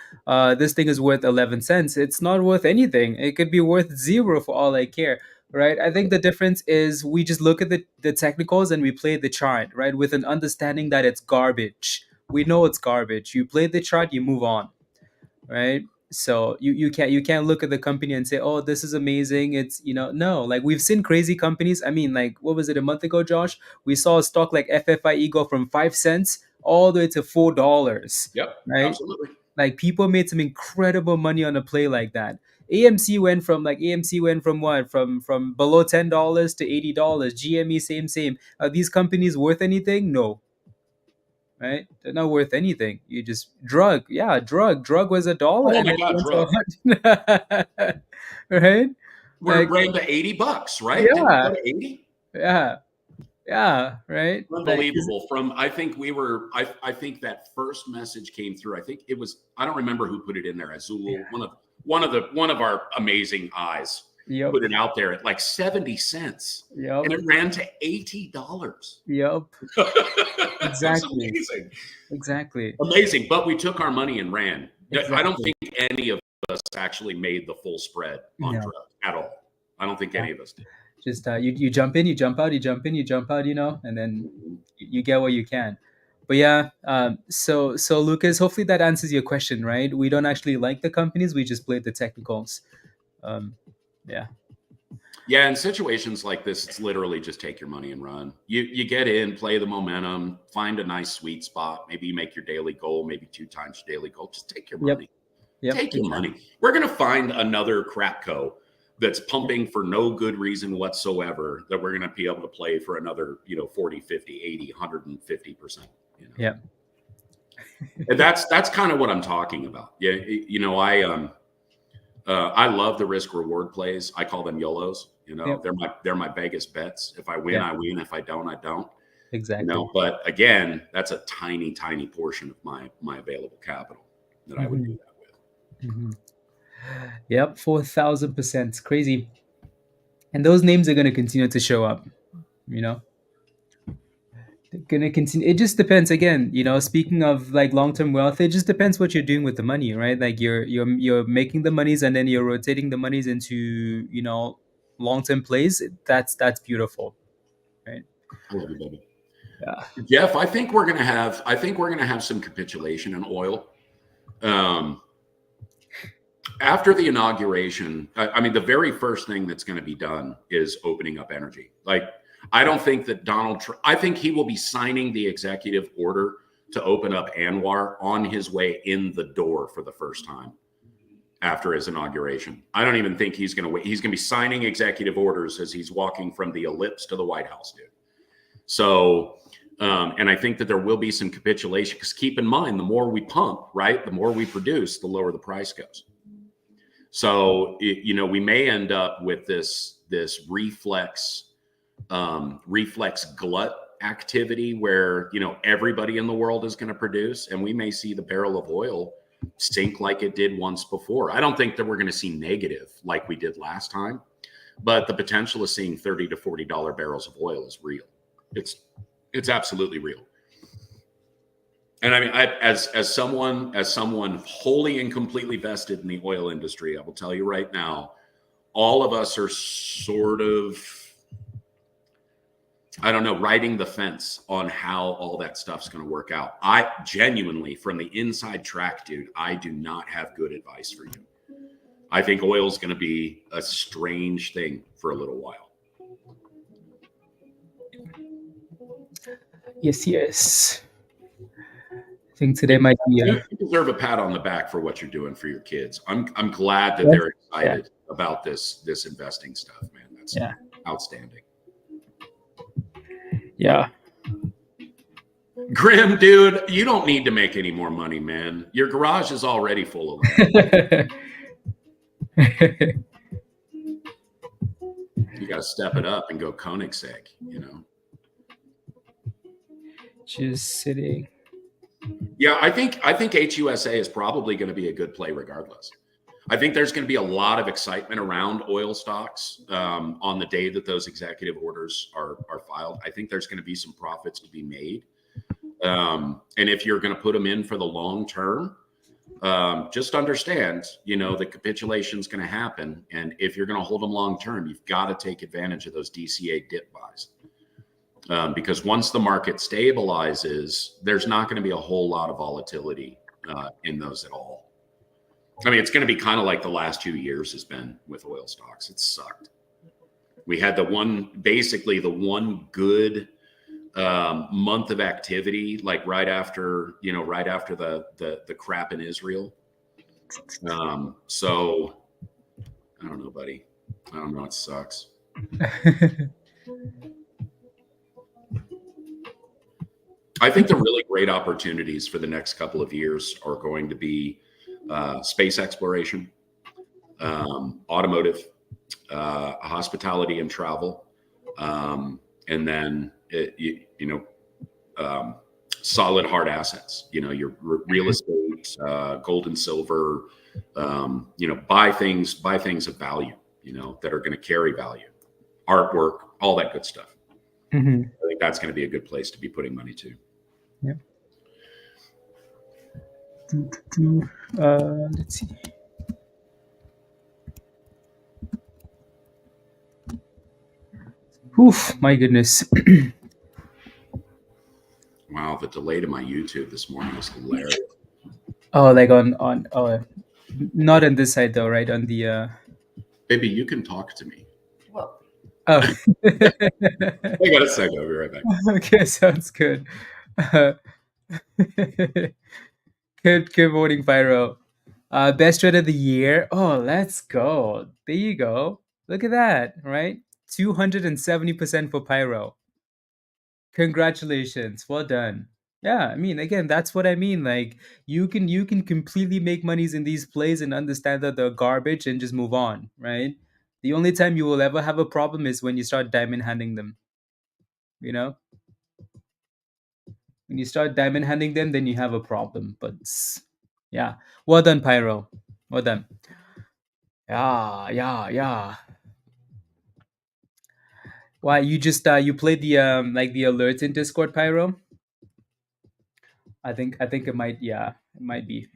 This thing is worth 11 cents. It's not worth anything. It could be worth zero for all I care, right? I think the difference is we just look at the technicals and we play the chart, right? With an understanding that it's garbage. We know it's garbage. You play the chart, you move on, right? So you can't look at the company and say, oh, this is amazing. It's no, like we've seen crazy companies. I mean, like what was it, a month ago, Josh? We saw a stock like FFIE go from 5 cents all the way to $4, Yep, right? absolutely. Like people made some incredible money on a play like that. AMC went from what? From below $10 to $80. GME same. Are these companies worth anything? No, right? They're not worth anything. You just drug was $1 Oh and my then it God, went drug. to right? We're Like ran to $80, right? Didn't we yeah, go to 80? yeah, yeah, right? Like Unbelievable. From I think we were I think that first message came through. I think it was I don't remember who put it in there. Azul, one of our amazing eyes yep, put it out there at like 70 cents yep, and it ran to $80. yep, It was exactly, amazing. exactly, Amazing. But we took our money and ran. I don't exactly. think any of us actually made the full spread on No, drug at all. I don't think yeah. any of us did. Just you jump in, you jump out, you jump in, you jump out, and then Mhm. you get what you can. But yeah, so Lucas, hopefully that answers your question, right? We don't actually like the companies, we just play the technicals. Um, yeah, Yeah, in situations like this, it's literally just take your money and run. You get in, play the momentum, find a nice sweet spot. Maybe you make your daily goal, maybe 2 times your daily goal. Just take your yep, money. yep, Take your money. We're gonna find another crap co that's pumping for no good reason whatsoever that we're gonna be able to play for another, 40, 50, 80, 150%. yeah, And that's kind of what I'm talking about. Yeah, I love the risk reward plays. I call them YOLOs. yep, They're my biggest bets. If I win, yeah, I win. If I don't, I don't. exactly. But again, that's a tiny, tiny portion of my available capital that I would do Hmm. that with. Hmm. Yep, 4,000%, crazy. And those names are going to continue to show up. You know, gonna continue. It just depends. Again, speaking of like long-term wealth, it just depends what you're doing with the money, right? Like you're making the monies and then you're rotating the monies into long-term plays. That's beautiful, right? I love you, baby. Yeah. Jeff, I think we're gonna have some capitulation in oil. Um, After the inauguration, I mean, the very first thing that's going to be done is opening up energy. Like, I don't think that Donald Trump, I think he will be signing the executive order to open up Anwar on his way in the door for the first time after his inauguration. I don't even think he's going to wait. He's going to be signing executive orders as he's walking from the ellipse to the White House, dude. So, and I think that there will be some capitulation because keep in mind, the more we pump, right, the more we produce, the lower the price goes. So we may end up with this reflex glut activity where everybody in the world is going to produce, and we may see the barrel of oil sink like it did once before. I don't think that we're going to see negative like we did last time, but the potential of seeing $30 to $40 barrels of oil is real. It's absolutely real. And I mean, as someone wholly and completely vested in the oil industry, I will tell you right now, all of us are sort of, I don't know, riding the fence on how all that stuff's going to work out. I genuinely, from the inside track, dude, I do not have good advice for you. I think oil is going to be a strange thing for a little while. Yes. I think today might be You deserve a pat on the back for what you're doing for your kids. I'm glad that yeah, they're yeah, excited about this investing stuff, man. That's yeah, outstanding. yeah. Grim, dude, you don't need to make any more money, man. Your garage is already full of land. You got to step it up and go Koenigsegg, Just sitting. Yeah, I think HUSA is probably going to be a good play regardless. I think there's going to be a lot of excitement around oil stocks on the day that those executive orders are filed. I think there's going to be some profits to be made. And if you're going to put them in for the long term, just understand, the capitulation is going to happen. And if you're going to hold them long term, you've got to take advantage of those DCA dip buys. Because once the market stabilizes, there's not going to be a whole lot of volatility in those at all. I mean, it's going to be kind of like the last 2 years has been with oil stocks. It sucked. We had basically the one good month of activity, like right after the crap in Israel. So I don't know, buddy. I don't know. It sucks. I think the really great opportunities for the next couple of years are going to be space exploration, automotive, hospitality and travel, and then solid hard assets. Your real estate, gold and silver. Buy things of value. That are going to carry value, artwork, all that good stuff. Mm-hmm. I think that's going to be a good place to be putting money to. Yeah. Let's see. Oof, my goodness. Wow, the delay to my YouTube this morning was hilarious. Oh, like on not on this side though, right? On the Baby, you can talk to me. oh. I got a second. I'll be right back. Okay, sounds good. Good morning, Pyro. Best trade of the year. Oh, let's go. There you go. Look at that, right? 270% for Pyro. Congratulations. Well done. Yeah, I mean, again, that's what I mean. Like you can completely make monies in these plays and understand that they're garbage and just move on, right? The only time you will ever have a problem is when you start diamond handing them. You know? When you start diamond handing them, then you have a problem. But yeah. Well done, Pyro. Well done. Yeah. Why you just you played the like the alerts in Discord, Pyro? I think it might, yeah, it might be.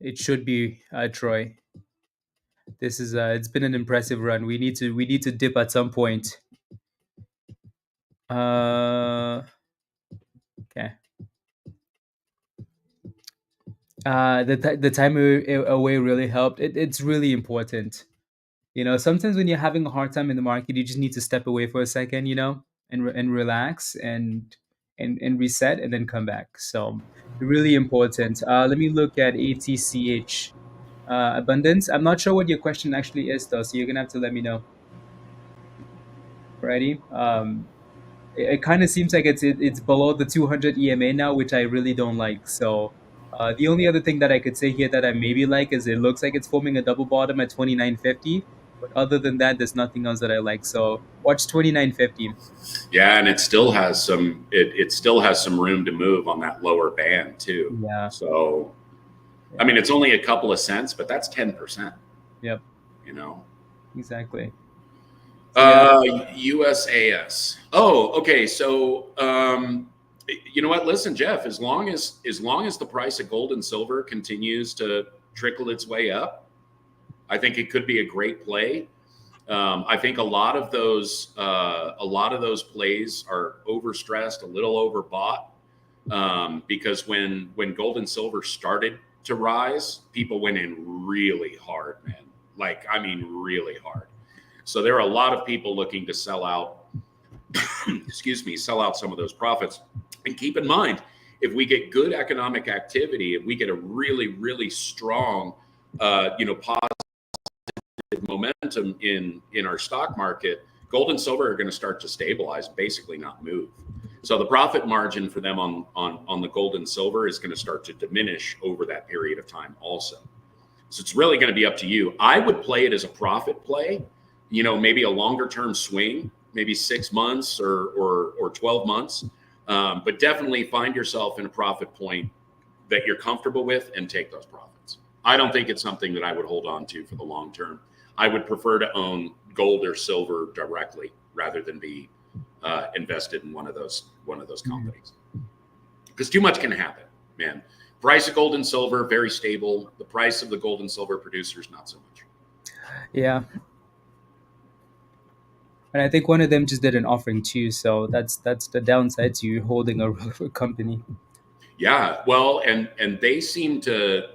It should be Troy. This is it's been an impressive run. We need to dip at some point. Okay. The time away really helped. It's really important. Sometimes when you're having a hard time in the market, you just need to step away for a second, and relax and reset and then come back. So really important. Let me look at ATCH abundance. I'm not sure what your question actually is though, so you're gonna have to let me know. Alrighty. It kind of seems like it's below the 200 EMA now, which I really don't like. So the only other thing that I could say here that I maybe like is it looks like it's forming a double bottom at 29.50. But other than that, there's nothing else that I like. So watch 29.50. Yeah, and it still has some. It still has some room to move on that lower band too. Yeah. So, I mean, it's only a couple of cents, but that's 10%. Yep. Exactly. USAS. Oh, okay. So, you know what? Listen, Jeff. As long as the price of gold and silver continues to trickle its way up, I think it could be a great play. I think a lot of those plays are overstressed, a little overbought, because when gold and silver started to rise, people went in really hard, man. Like, I mean, really hard. So there are a lot of people looking to sell out, sell out some of those profits. And keep in mind, if we get good economic activity, if we get a really, really strong, positive momentum in our stock market, gold and silver are going to start to stabilize, basically not move. So the profit margin for them on the gold and silver is going to start to diminish over that period of time also. So it's really going to be up to you. I would play it as a profit play, maybe a longer term swing, maybe 6 months or 12 months. But definitely find yourself in a profit point that you're comfortable with and take those profits. I don't think it's something that I would hold on to for the long term. I would prefer to own gold or silver directly rather than be invested in one of those companies, because too much can happen, man. Price of gold and silver very stable. The price of the gold and silver producers not so much. Yeah. And I think one of them just did an offering too, so that's the downside to you holding a company. Yeah, well, and they seem to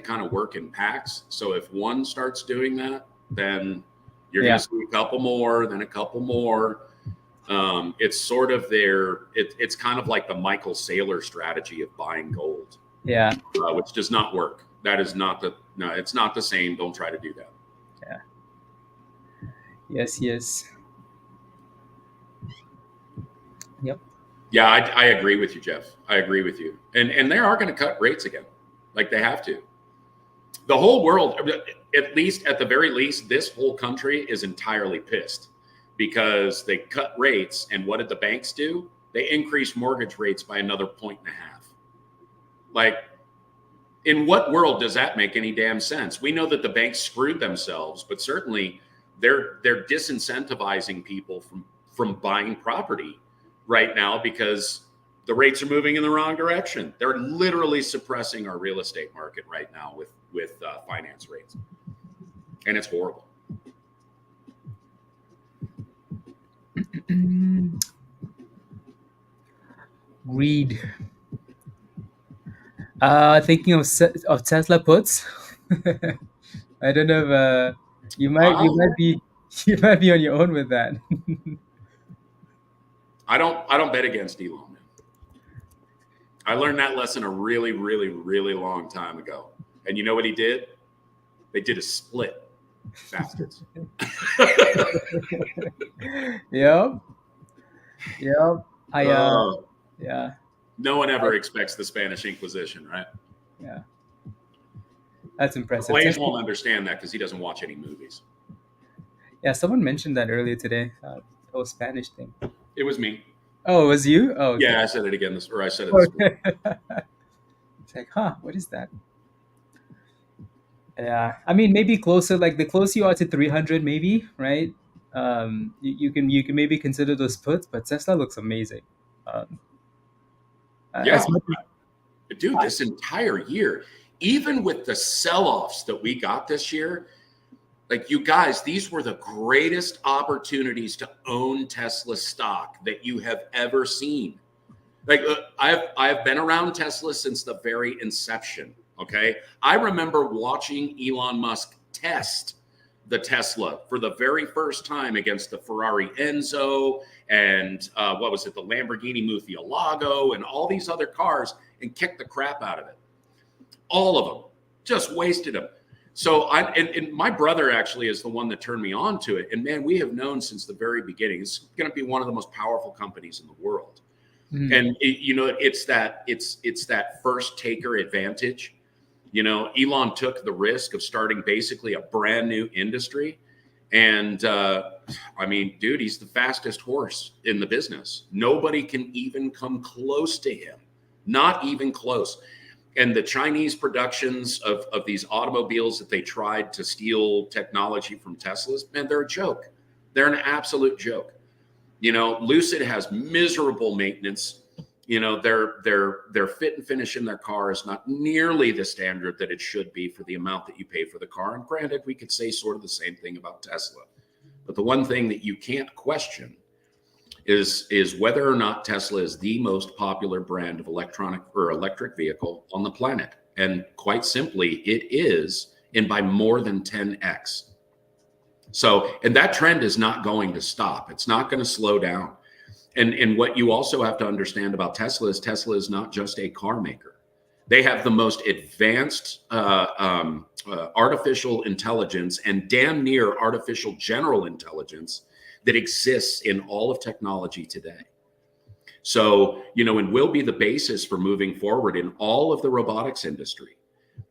kind of work in packs. So if one starts doing that, then you're going to see a couple more, then a couple more. It's sort of it's kind of like the Michael Saylor strategy of buying gold, Yeah. which does not work. That is not no, it's not the same. Don't try to do that. Yeah. Yes. Yes. Yep. Yeah, I agree with you, Jeff. I agree with you. And they are going to cut rates again, like they have to. The whole world, at least at the very least, this whole country is entirely pissed because they cut rates. And what did the banks do? They increased mortgage rates by another 1.5 points. Like, in what world does that make any damn sense? We know that the banks screwed themselves, but certainly they're disincentivizing people from buying property right now because the rates are moving in the wrong direction. They're literally suppressing our real estate market right now with finance rates, and it's horrible. Greed. Thinking of Tesla puts. I don't know if you might be you might be on your own with that. I don't bet against Elon, man. I learned that lesson a really, really, really long time ago. And you know what he did? They did a split. Bastards. Yep. Yep. Yeah. No one ever expects the Spanish Inquisition, right? Yeah. That's impressive. Blaze won't understand that because he doesn't watch any movies. Yeah, someone mentioned that earlier today. The whole Spanish thing. It was me. Oh, it was you? Oh, okay. Yeah, I said it again. I said it this morning. It's like, what is that? Yeah, I mean, maybe closer. Like the closer you are to 300, maybe, right? You can maybe consider those puts, but Tesla looks amazing. Yeah, dude, this entire year, even with the sell-offs that we got this year, like you guys, these were the greatest opportunities to own Tesla stock that you have ever seen. Like I've been around Tesla since the very inception. Okay, I remember watching Elon Musk test the Tesla for the very first time against the Ferrari Enzo and what was it, the Lamborghini Murcielago and all these other cars, and kicked the crap out of it. All of them, just wasted them. So and my brother actually is the one that turned me on to it. And man, we have known since the very beginning, it's going to be one of the most powerful companies in the world. Mm-hmm. And it's that first taker advantage. Elon took the risk of starting basically a brand new industry. And I mean, dude, he's the fastest horse in the business. Nobody can even come close to him, not even close. And the Chinese productions of these automobiles that they tried to steal technology from Teslas, man, they're a joke. They're an absolute joke. Lucid has miserable maintenance. Their fit and finish in their car is not nearly the standard that it should be for the amount that you pay for the car. And granted, we could say sort of the same thing about Tesla. But the one thing that you can't question is whether or not Tesla is the most popular brand of electric vehicle on the planet. And quite simply, it is, and by more than 10x. So, and that trend is not going to stop. It's not going to slow down. And what you also have to understand about Tesla is not just a car maker. They have the most advanced artificial intelligence and damn near artificial general intelligence that exists in all of technology today. So, and will be the basis for moving forward in all of the robotics industry.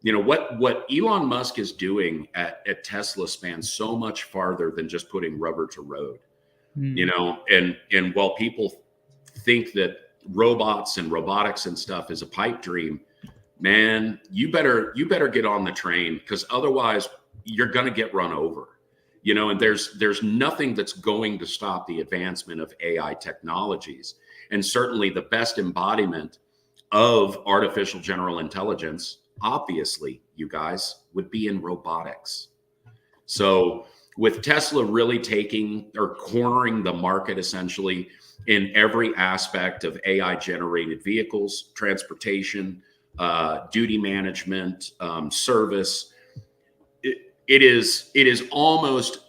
What Elon Musk is doing at Tesla spans so much farther than just putting rubber to road. And while people think that robots and robotics and stuff is a pipe dream, man, you better get on the train, because otherwise you're going to get run over. And there's nothing that's going to stop the advancement of AI technologies. And certainly the best embodiment of artificial general intelligence, obviously, you guys, would be in robotics. So with Tesla really taking or cornering the market essentially in every aspect of AI generated vehicles, transportation, duty management, service, it is almost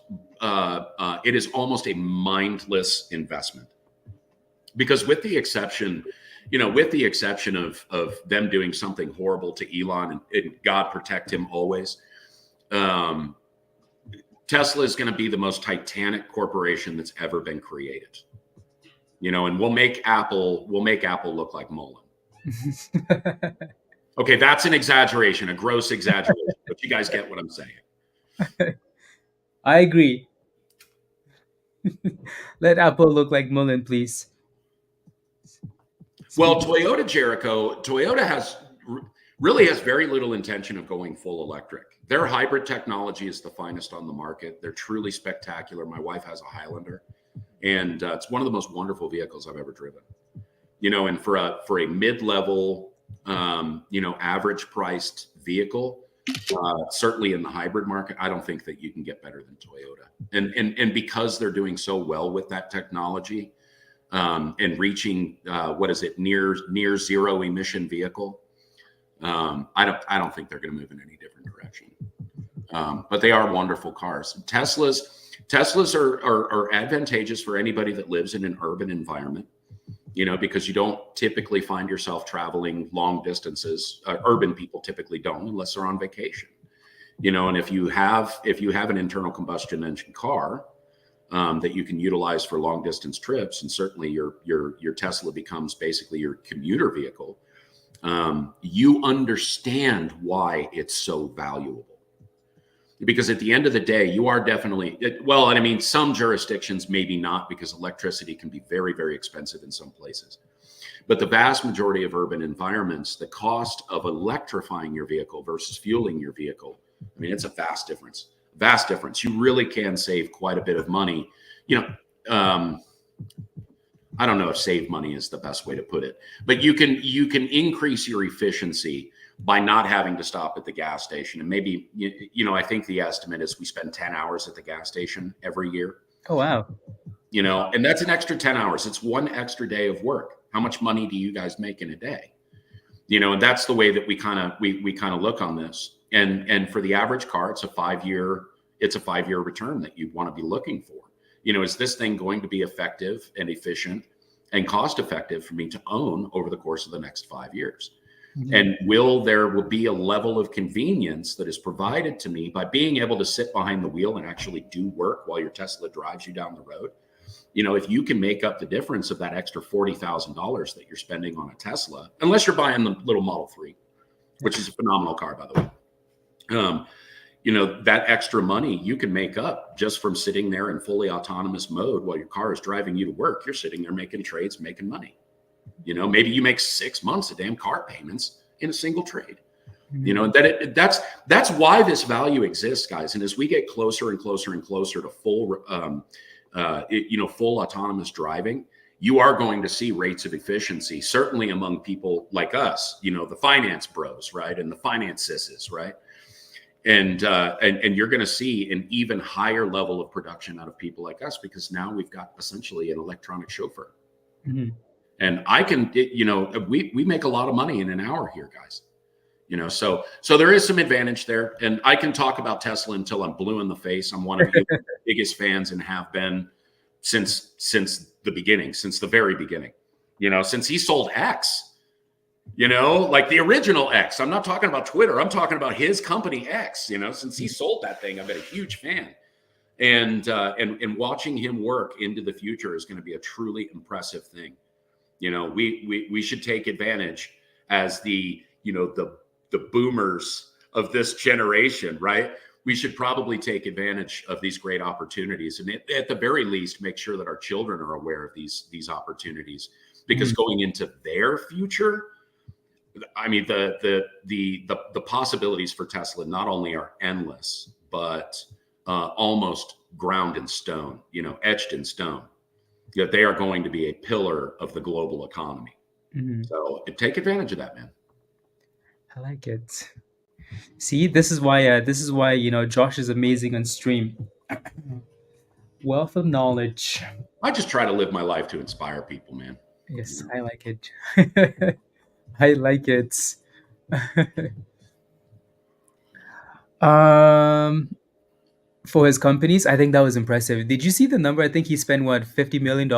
almost a mindless investment, because with the exception of them doing something horrible to Elon, and God protect him always, Tesla is going to be the most titanic corporation that's ever been created. And we'll make Apple look like Mullen. Okay, that's an exaggeration, a gross exaggeration, but you guys get what I'm saying. I agree. Let Apple look like Mullen, please. Well, Toyota really has very little intention of going full electric. Their hybrid technology is the finest on the market. They're truly spectacular. My wife has a Highlander, and it's one of the most wonderful vehicles I've ever driven. And for a mid-level, average priced vehicle, certainly in the hybrid market, I don't think that you can get better than Toyota. And because they're doing so well with that technology, and reaching near zero emission vehicle, I don't think they're going to move in any different direction. But they are wonderful cars. Teslas are advantageous for anybody that lives in an urban environment, because you don't typically find yourself traveling long distances. Urban people typically don't, unless they're on vacation. And if you have an internal combustion engine car that you can utilize for long distance trips, and certainly your Tesla becomes basically your commuter vehicle, you understand why it's so valuable. Because at the end of the day, you are definitely, some jurisdictions maybe not, because electricity can be very, very expensive in some places. But the vast majority of urban environments, the cost of electrifying your vehicle versus fueling your vehicle, it's a vast difference. Vast difference. You really can save quite a bit of money. I don't know if save money is the best way to put it, but you can increase your efficiency by not having to stop at the gas station. And maybe, I think the estimate is we spend 10 hours at the gas station every year. Oh, wow. And that's an extra 10 hours. It's one extra day of work. How much money do you guys make in a day? And that's the way that we kind of look on this. And for the average car, it's a 5-year return that you'd want to be looking for. Is this thing going to be effective and efficient and cost effective for me to own over the course of the next 5 years? Mm-hmm. And there will be a level of convenience that is provided to me by being able to sit behind the wheel and actually do work while your Tesla drives you down the road. If you can make up the difference of that extra $40,000 that you're spending on a Tesla, unless you're buying the little Model 3, which is a phenomenal car, by the way. That extra money you can make up just from sitting there in fully autonomous mode while your car is driving you to work. You're sitting there making trades, making money. Maybe you make 6 months of damn car payments in a single trade. Mm-hmm. That's why this value exists, guys. And as we get closer and closer and closer to full autonomous driving, you are going to see rates of efficiency, certainly among people like us, the finance bros, right? And the finance sisses, right? And you're going to see an even higher level of production out of people like us, because now we've got essentially an electronic chauffeur. Mm-hmm. And I can, we make a lot of money in an hour here, guys. So there is some advantage there. And I can talk about Tesla until I'm blue in the face. I'm one of your biggest fans and have been since the beginning, since the very beginning. Since he sold X. Like the original X. I'm not talking about Twitter. I'm talking about his company X. Since he sold that thing, I've been a huge fan. And watching him work into the future is going to be a truly impressive thing. We should take advantage as the boomers of this generation, right? We should probably take advantage of these great opportunities, and at the very least, make sure that our children are aware of these opportunities, because going into their future, the possibilities for Tesla not only are endless, but almost ground in stone, etched in stone. That they are going to be a pillar of the global economy. Mm-hmm. So take advantage of that, man. I like it. See, this is why Josh is amazing on stream. Wealth of knowledge. I just try to live my life to inspire people, man. Yes, I like it. I like it. for his companies. I think that was impressive. Did you see the number? I think he spent what, $50 million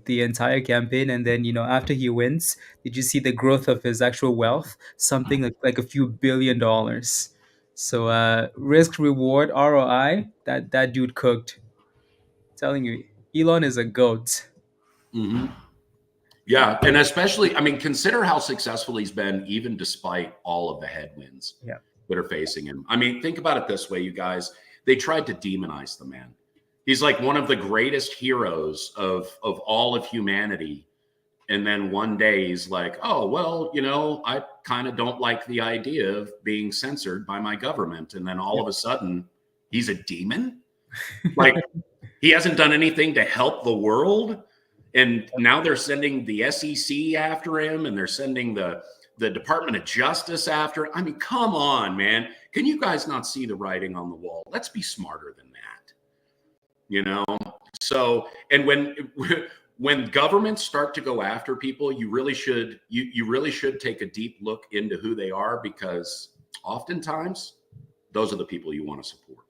the entire campaign, and then after he wins, did you see the growth of his actual wealth? Something like a few $1 billion. So risk reward ROI, that dude cooked. Telling you, Elon is a goat. Hmm. Yeah, and especially, I mean, consider how successful he's been, even despite all of the headwinds Yeah. that are facing him. I mean, think about it this way, you guys. They tried to demonize the man. He's like one of the greatest heroes of all of humanity. And then one day he's like, oh, well, I kind of don't like the idea of being censored by my government. And then all Yeah. of a sudden, he's a demon. Like, he hasn't done anything to help the world. And now they're sending the SEC after him, and they're sending the Department of Justice after him. I mean, come on, man. Can you guys not see the writing on the wall? Let's be smarter than that. So, and when governments start to go after people, you really should take a deep look into who they are, because oftentimes those are the people you want to support.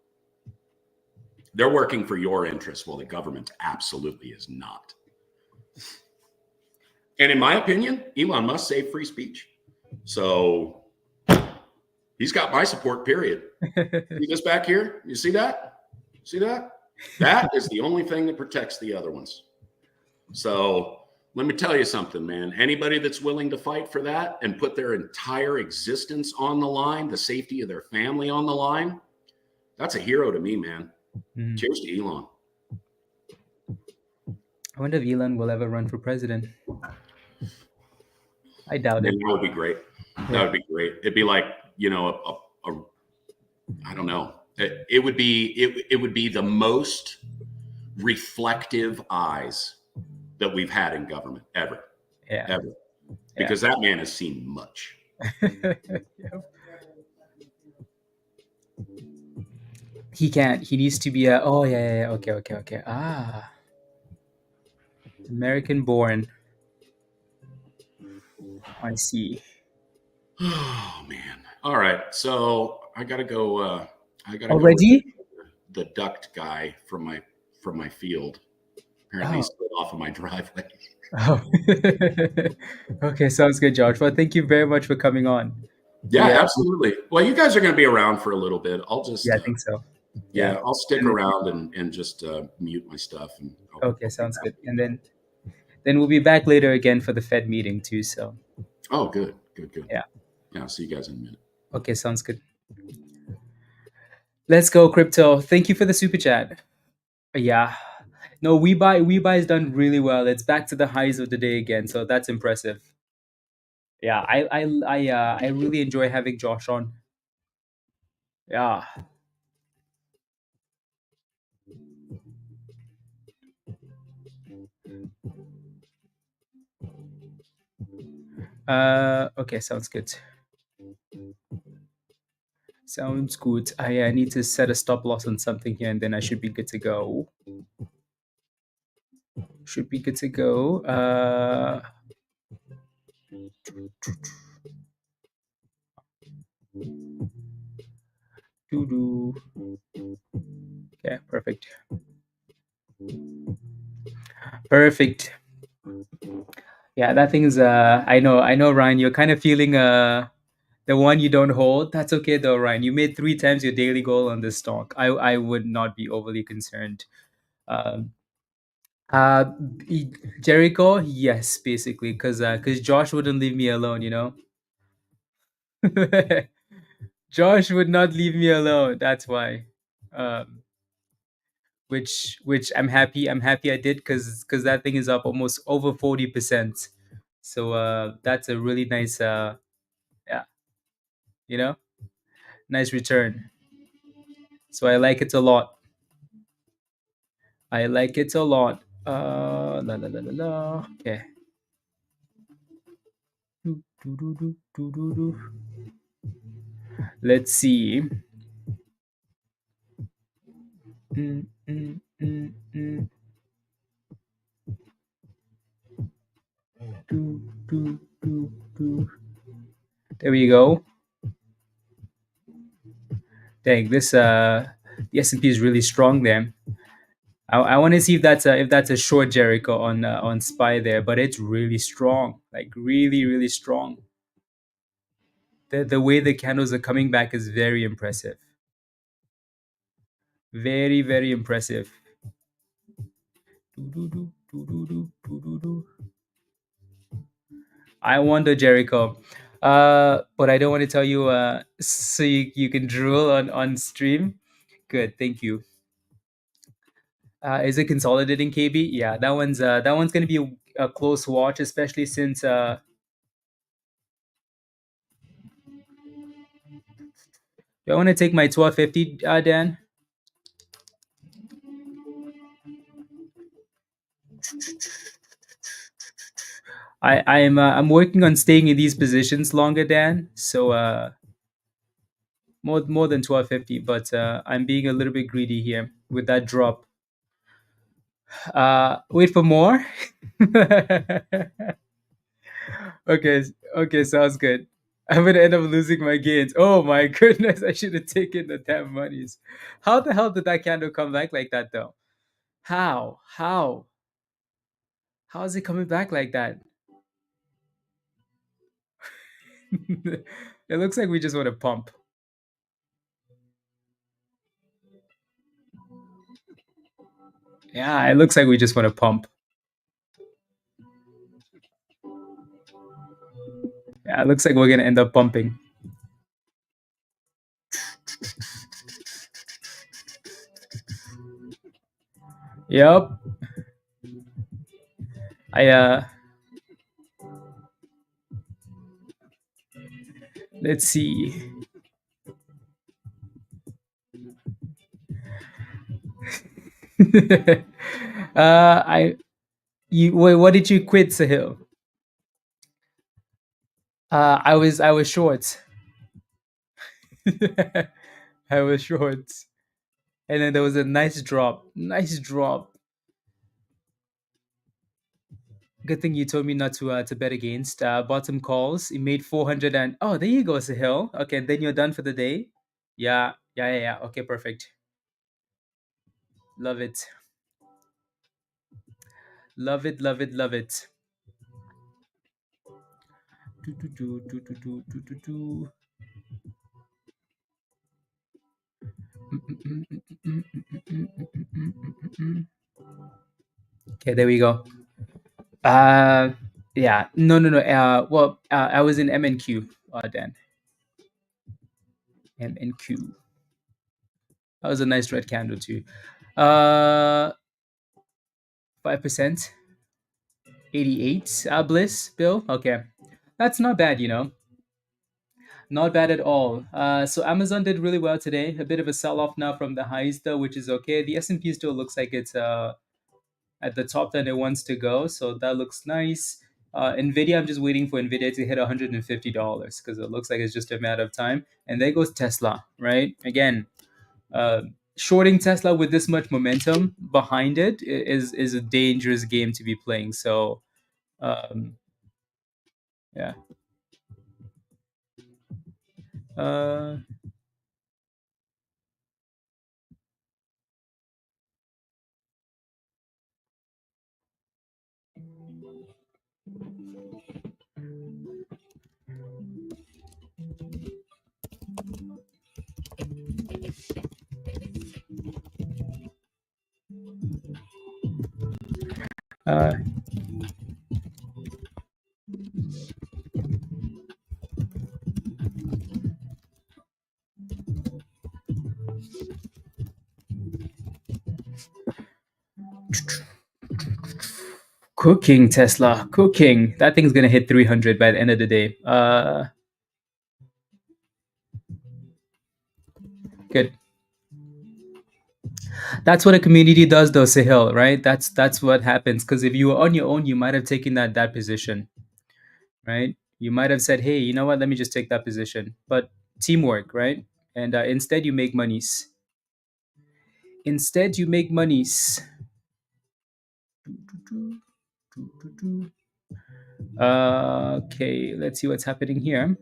They're working for your interests, while the government absolutely is not. And in my opinion, Elon Musk saved free speech. So he's got my support, period. See this back here? You see that? See that? That is the only thing that protects the other ones. So let me tell you something, man. Anybody that's willing to fight for that and put their entire existence on the line, the safety of their family on the line, that's a hero to me, man. Cheers to Elon. I wonder if Elon will ever run for president. I doubt it. That would be great. That would be great. It'd be like, I don't know. It would be the most reflective eyes that we've had in government ever. Yeah. Ever. Because that man has seen much. He can't. He needs to be a. Oh yeah. Okay. American born. I see. Oh man. All right. So I gotta go. Already? Go the duct guy from my field. Apparently he slid off of my driveway. Oh. Okay, sounds good, Josh. Well, thank you very much for coming on. Yeah, absolutely. Well, you guys are going to be around for a little bit. I'll just. Yeah, I think so. Yeah, I'll stick around and just mute my stuff. Okay, sounds good. And then we'll be back later again for the Fed meeting too. So. Oh, good. Yeah. Yeah, I'll see you guys in a minute. Okay, sounds good. Let's go, crypto. Thank you for the super chat. Yeah. No, WeBuy has done really well. It's back to the highs of the day again, so that's impressive. Yeah, I really enjoy having Josh on. Yeah. Okay, sounds good. Sounds good. I need to set a stop loss on something here, and then I should be good to go. Should be good to go. Okay, perfect. Perfect. Yeah, that thing is. I know, Ryan. You're kind of feeling the one you don't hold. That's okay though, Ryan. You made 3 times your daily goal on this stock. I would not be overly concerned. Um, uh, Jericho, yes, basically, because Josh wouldn't leave me alone. Josh would not leave me alone. That's why. Um, which I'm happy I did, because that thing is up almost over 40%. So that's a really nice yeah, you know, nice return. So I like it a lot. I like it a lot. La la la la la. Okay. Let's see. Mm, mm, mm, mm. Do, do, do, do. There we go. Dang, this The S&P is really strong there. I want to see if that's a short Jericho on SPY there, but it's really strong, like really really strong. The way the candles are coming back is very impressive, very very impressive. I wonder Jericho, but I don't want to tell you so you can drool on stream. Good, thank you. Is it consolidating KB? Yeah, that one's gonna be a close watch, especially since do I want to take my 1250, Dan? I'm working on staying in these positions longer, Dan. So more than 1250, but I'm being a little bit greedy here with that drop. Wait for more. Okay, okay, sounds good. I'm gonna end up losing my gains. Oh my goodness, I should have taken the damn monies. How the hell did that candle come back like that though? How? How is it coming back like that? It looks like we just want to pump. Yeah, it looks like we just want to pump. Yeah, it looks like we're gonna end up pumping. Yep. I let's see. I you wait. What did you quit, Sahil? I was short. I was short, and then there was a nice drop. Nice drop. Good thing you told me not to bet against. Bottom calls. It made 400 and oh, there you go, Sahil. Okay, then you're done for the day. Yeah, yeah, yeah, yeah. Okay, perfect. Love it. Love it, love it, love it. Do, do, do, do, do, do, do, do, do. Okay, there we go. Uh, yeah. No, no, no. Well, I was in MNQ, Dan. MNQ. That was a nice red candle too. 5%. 88. Bliss, Bill. Okay, that's not bad. Not bad at all. So Amazon did really well today. A bit of a sell-off now from the highs, though, which is okay. The S&P still looks like it's at the top that it wants to go, so that looks nice. Nvidia, I'm just waiting for Nvidia to hit $150 because it looks like it's just a matter of time. And there goes Tesla, right? Again, uh, shorting Tesla with this much momentum behind it is a dangerous game to be playing. So um, yeah. Uh, uh, Cooking Tesla, cooking. That thing's gonna hit 300 by the end of the day. Good. That's what a community does, though, Sahil. Right? That's what happens. Because if you were on your own, you might have taken that position. Right? You might have said, "Hey, you know what? Let me just take that position." But teamwork, right? And instead, you make monies. Instead, you make monies. Okay, let's see what's happening here.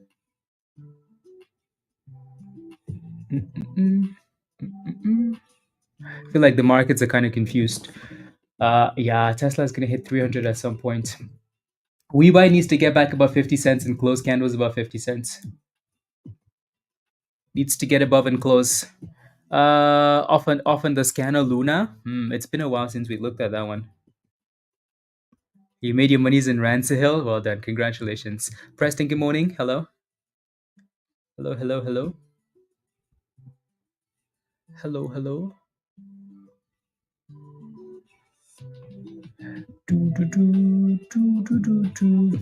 Mm-mm-mm. Mm-mm. I feel like the markets are kind of confused. Yeah, Tesla is going to hit 300 at some point. WeBuy needs to get back above 50 cents and close candles above 50 cents. Needs to get above and close. Often the scanner Luna. It's been a while since we looked at that one. You made your monies in Ransom Hill. Well done. Congratulations. Preston, good morning. Hello. Hello, hello, hello. Hello, hello. Do, do, do, do, do, do, do.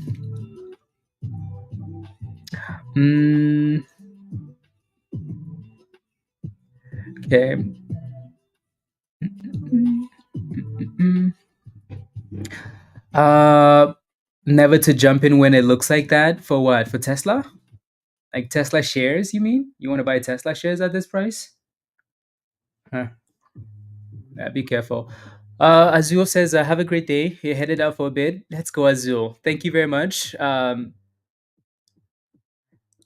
Mm, okay. Mm, uh, never to jump in when it looks like that. For what? For Tesla? Like Tesla shares, you mean? You want to buy Tesla shares at this price? Huh. Yeah, be careful. Azul says, have a great day. You're headed out for a bit. Let's go, Azul. Thank you very much.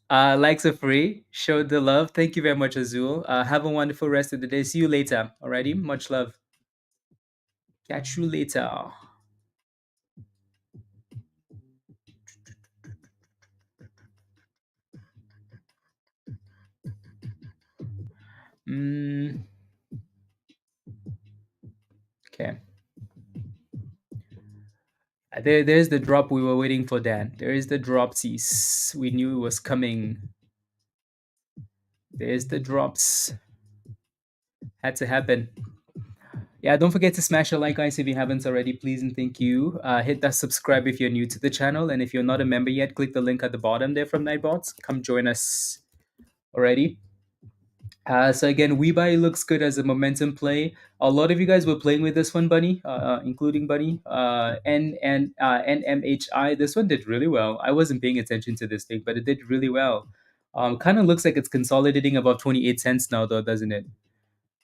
Likes are free. Show the love. Thank you very much, Azul. Have a wonderful rest of the day. See you later. Alrighty. Much love. Catch you later. Mm, okay. There's the drop we were waiting for, Dan. There is the dropsies. We knew it was coming. There's the drops. Had to happen. Yeah, don't forget to smash a like, guys, if you haven't already. Please and thank you. Hit that subscribe if you're new to the channel. And if you're not a member yet, click the link at the bottom there from Nightbots. Come join us already. So again, WeBuy looks good as a momentum play. A lot of you guys were playing with this one, Bunny, including Bunny, NMHI. This one did really well. I wasn't paying attention to this thing, but it did really well. Kind of looks like it's consolidating above 28 cents now, though, doesn't it?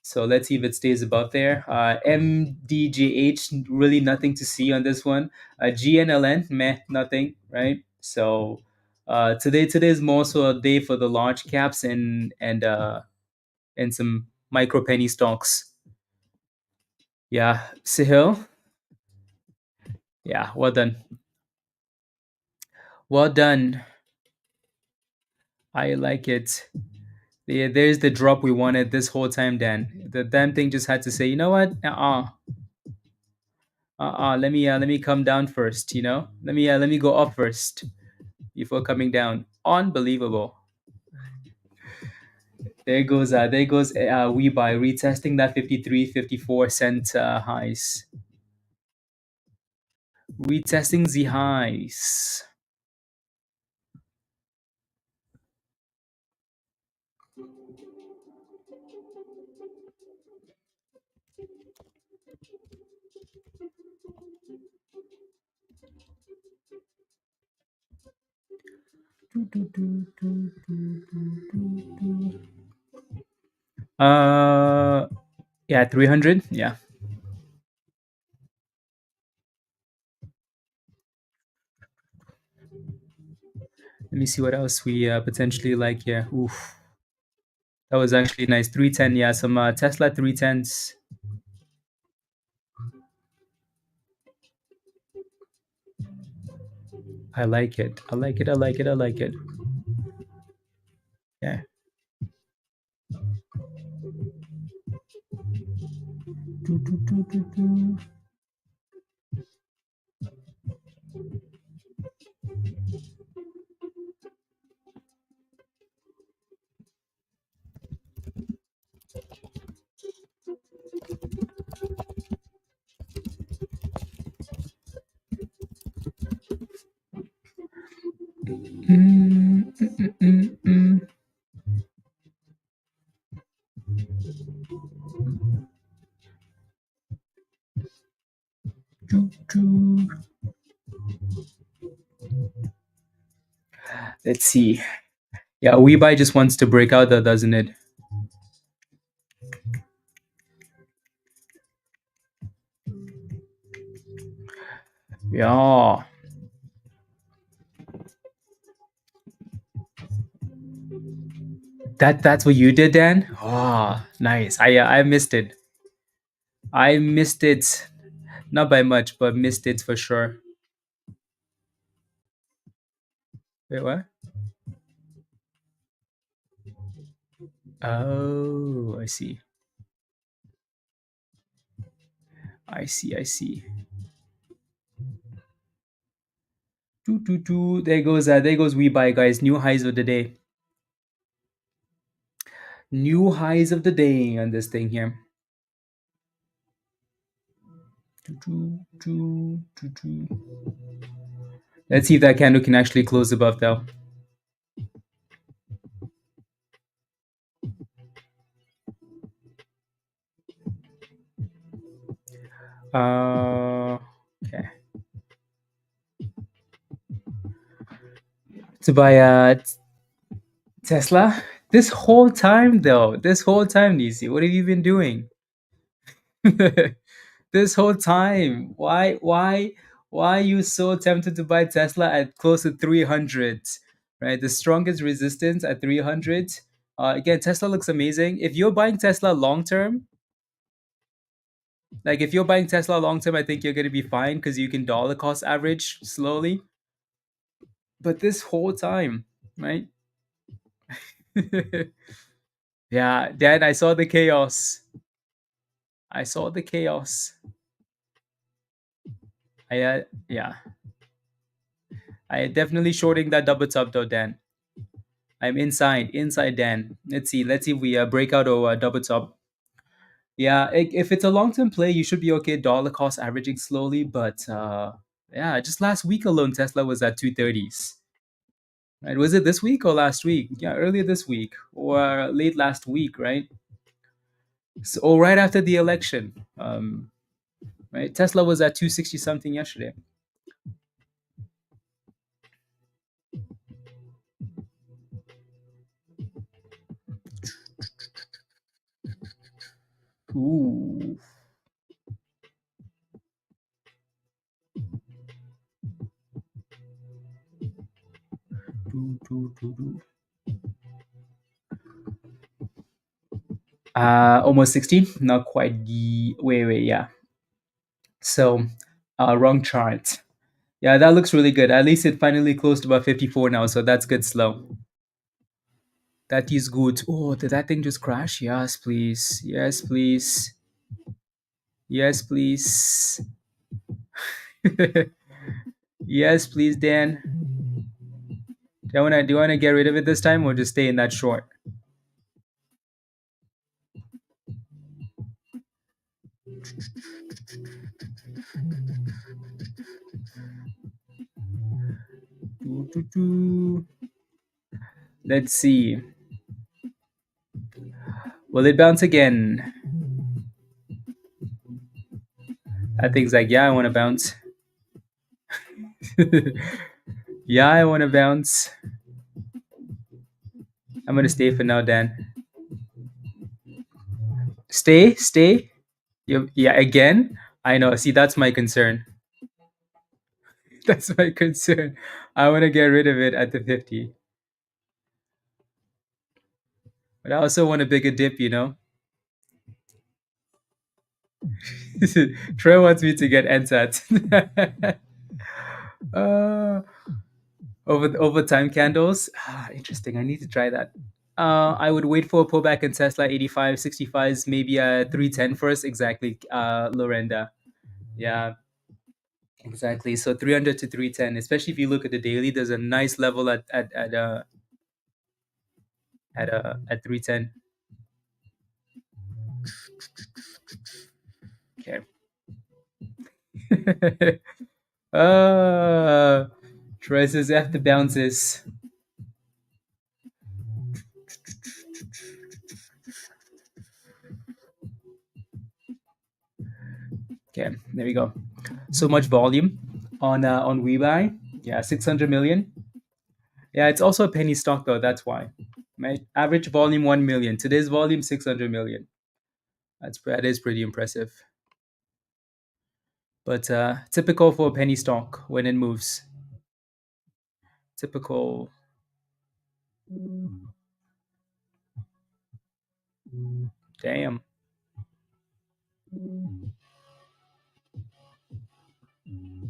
So let's see if it stays above there. MDJH, really nothing to see on this one. GNLN, meh, nothing, right? So today is more so a day for the large caps and some micro penny stocks. Yeah, Sahil. Yeah, well done. Well done. I like it. Yeah, there's the drop we wanted this whole time, Dan. The damn thing just had to say, you know what? Let me come down first. Let me go up first before coming down. Unbelievable. There goes we buy retesting that 53.54 cent highs. Retesting the highs. Uh, yeah, 300. Yeah. Let me see what else we potentially like here. Oof, that was actually nice. 310. Yeah, some Tesla 310s. I like it. I like it. I like it. I like it. Yeah. Do, do, do, do, do. Mm, mm, mm, mm, do, do. Let's see. Yeah, WeBuy just wants to break out, that doesn't it? Yeah. That's what you did, Dan. Oh, nice. I missed it. I missed it. Not by much, but missed it for sure. Wait, what? Oh, I see. I see. I see. There goes we buy, guys. New highs of the day. New highs of the day on this thing here. Doo, doo, doo, doo, doo. Let's see if that candle can actually close above though. Okay. To buy Tesla. This whole time though, this whole time, Nisi, what have you been doing? This whole time, why are you so tempted to buy Tesla at close to 300? Right, the strongest resistance at 300. Again, Tesla looks amazing. If you're buying Tesla long term, like if you're buying Tesla long term, I think you're going to be fine because you can dollar cost average slowly. But this whole time, right? Yeah, Dan, I saw the chaos. I saw the chaos. Yeah, I definitely shorting that double top though, Dan. I'm inside Dan. Let's see if we break out or double top. Yeah, if it's a long term play, you should be okay. Dollar cost averaging slowly, but yeah, just last week alone, Tesla was at 230s. Right? Was it this week or last week? Yeah, earlier this week or late last week, right? So, or right after the election. Right? Tesla was at 260 something yesterday. Ooh. Almost 16. Not quite the wait, yeah. So, wrong chart. Yeah, that looks really good. At least it finally closed above 54 now, so that's good slow. That is good. Oh, did that thing just crash? Yes, please. Yes, please. Yes, please. Yes, please, Dan. Do you wanna get rid of it this time or just stay in that short? Doo, doo, doo. Let's see. Will it bounce again? That thing's like, yeah, I want to bounce. Yeah, I want to bounce. I'm gonna stay for now, Dan. Stay. Yeah, again. I know. See, that's my concern. That's my concern. I want to get rid of it at the 50, but I also want a bigger dip. Troy wants me to get NSAT. uh, over time candles. Interesting. I need to try that. I would wait for a pullback in Tesla 85, 65s, maybe 310 first. Exactly, Lorenda. Yeah, exactly. So 300 to 310, especially if you look at the daily, there's a nice level at 310. Okay. Troy says F the bounces. Okay, there we go. So much volume on WeBuy. Yeah, 600 million. Yeah, it's also a penny stock though. That's why. Right? Average volume 1 million. Today's volume 600 million. That is pretty impressive. But typical for a penny stock when it moves. Typical. Damn.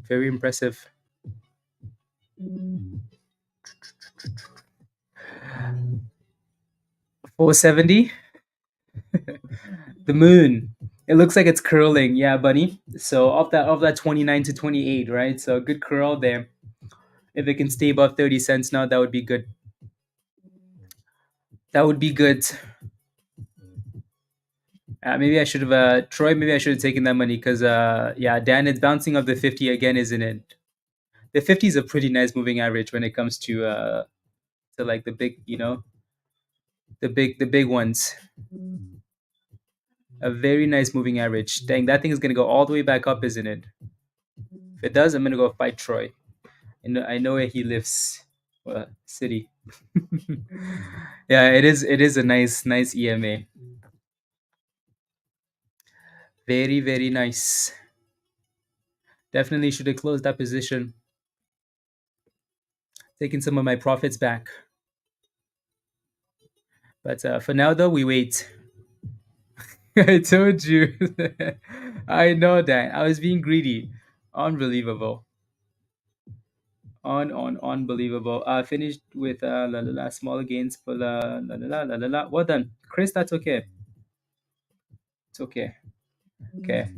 Very impressive. 470. The moon. It looks like it's curling. Yeah, buddy. So of that 29 to 28, right? So good curl there. If it can stay above 30 cents now, that would be good. That would be good. Maybe I should have Troy. Maybe I should have taken that money because yeah, Dan, it's bouncing off the 50 again, isn't it? The 50 is a pretty nice moving average when it comes to like the big, the big ones. A very nice moving average. Dang, that thing is gonna go all the way back up, isn't it? If it does, I'm gonna go fight Troy. I know where he lives. City. Yeah, it is. It is a nice EMA. Very, very nice. Definitely should have closed that position. Taking some of my profits back. But for now, though, we wait. I told you. I know that. I was being greedy. Unbelievable. Unbelievable. Finished with la la la smaller gains for la la la la la la. Well done, Chris. That's okay. It's okay. Okay.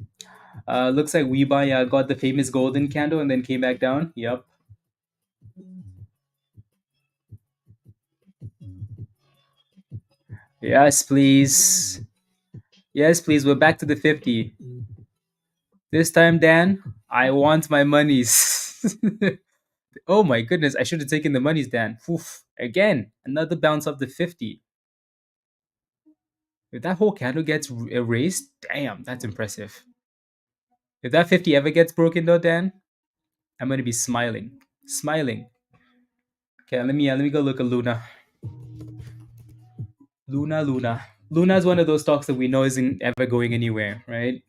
Looks like WeBuy got the famous golden candle and then came back down. Yep. Yes, please. Yes, please. We're back to the 50. This time, Dan, I want my monies. Oh my goodness, I should have taken the monies, Dan. Oof. Again, another bounce of the 50. If that whole candle gets erased, damn, that's impressive. If that 50 ever gets broken though, Dan, I'm gonna be smiling. Smiling. Okay, let me go look at Luna. Luna. Luna is one of those stocks that we know isn't ever going anywhere, right?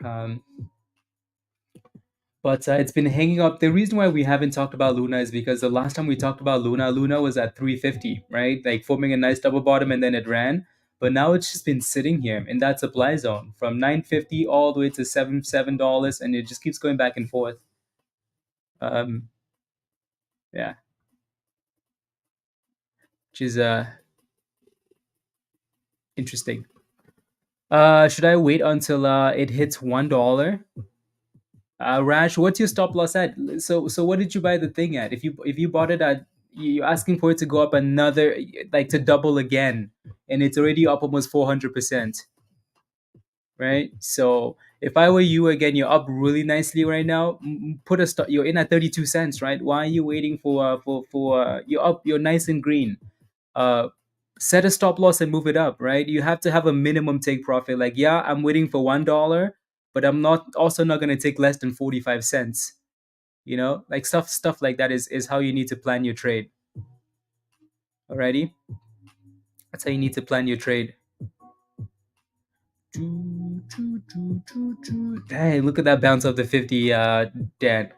Um, but it's been hanging up. The reason why we haven't talked about Luna is because the last time we talked about Luna, Luna was at 350, right? Like forming a nice double bottom and then it ran. But now it's just been sitting here in that supply zone from 950 all the way to $7, and it just keeps going back and forth. Um, yeah, which is interesting. Should I wait until it hits $1? Rash, what's your stop loss at? So what did you buy the thing at? If you bought it at, you're asking for it to go up another, like to double again, and it's already up almost 400%, right? So if I were you, again, you're up really nicely right now. Put a stop. You're in at 32 cents, right? Why are you waiting for you're up? You're nice and green. Uh, Set a stop loss and move it up, right? You have to have a minimum take profit. Like, yeah, I'm waiting for $1, but I'm not gonna take less than 45 cents. Like stuff like that is how you need to plan your trade. Alrighty, that's how you need to plan your trade. Dang, look at that bounce of the 50, Dan.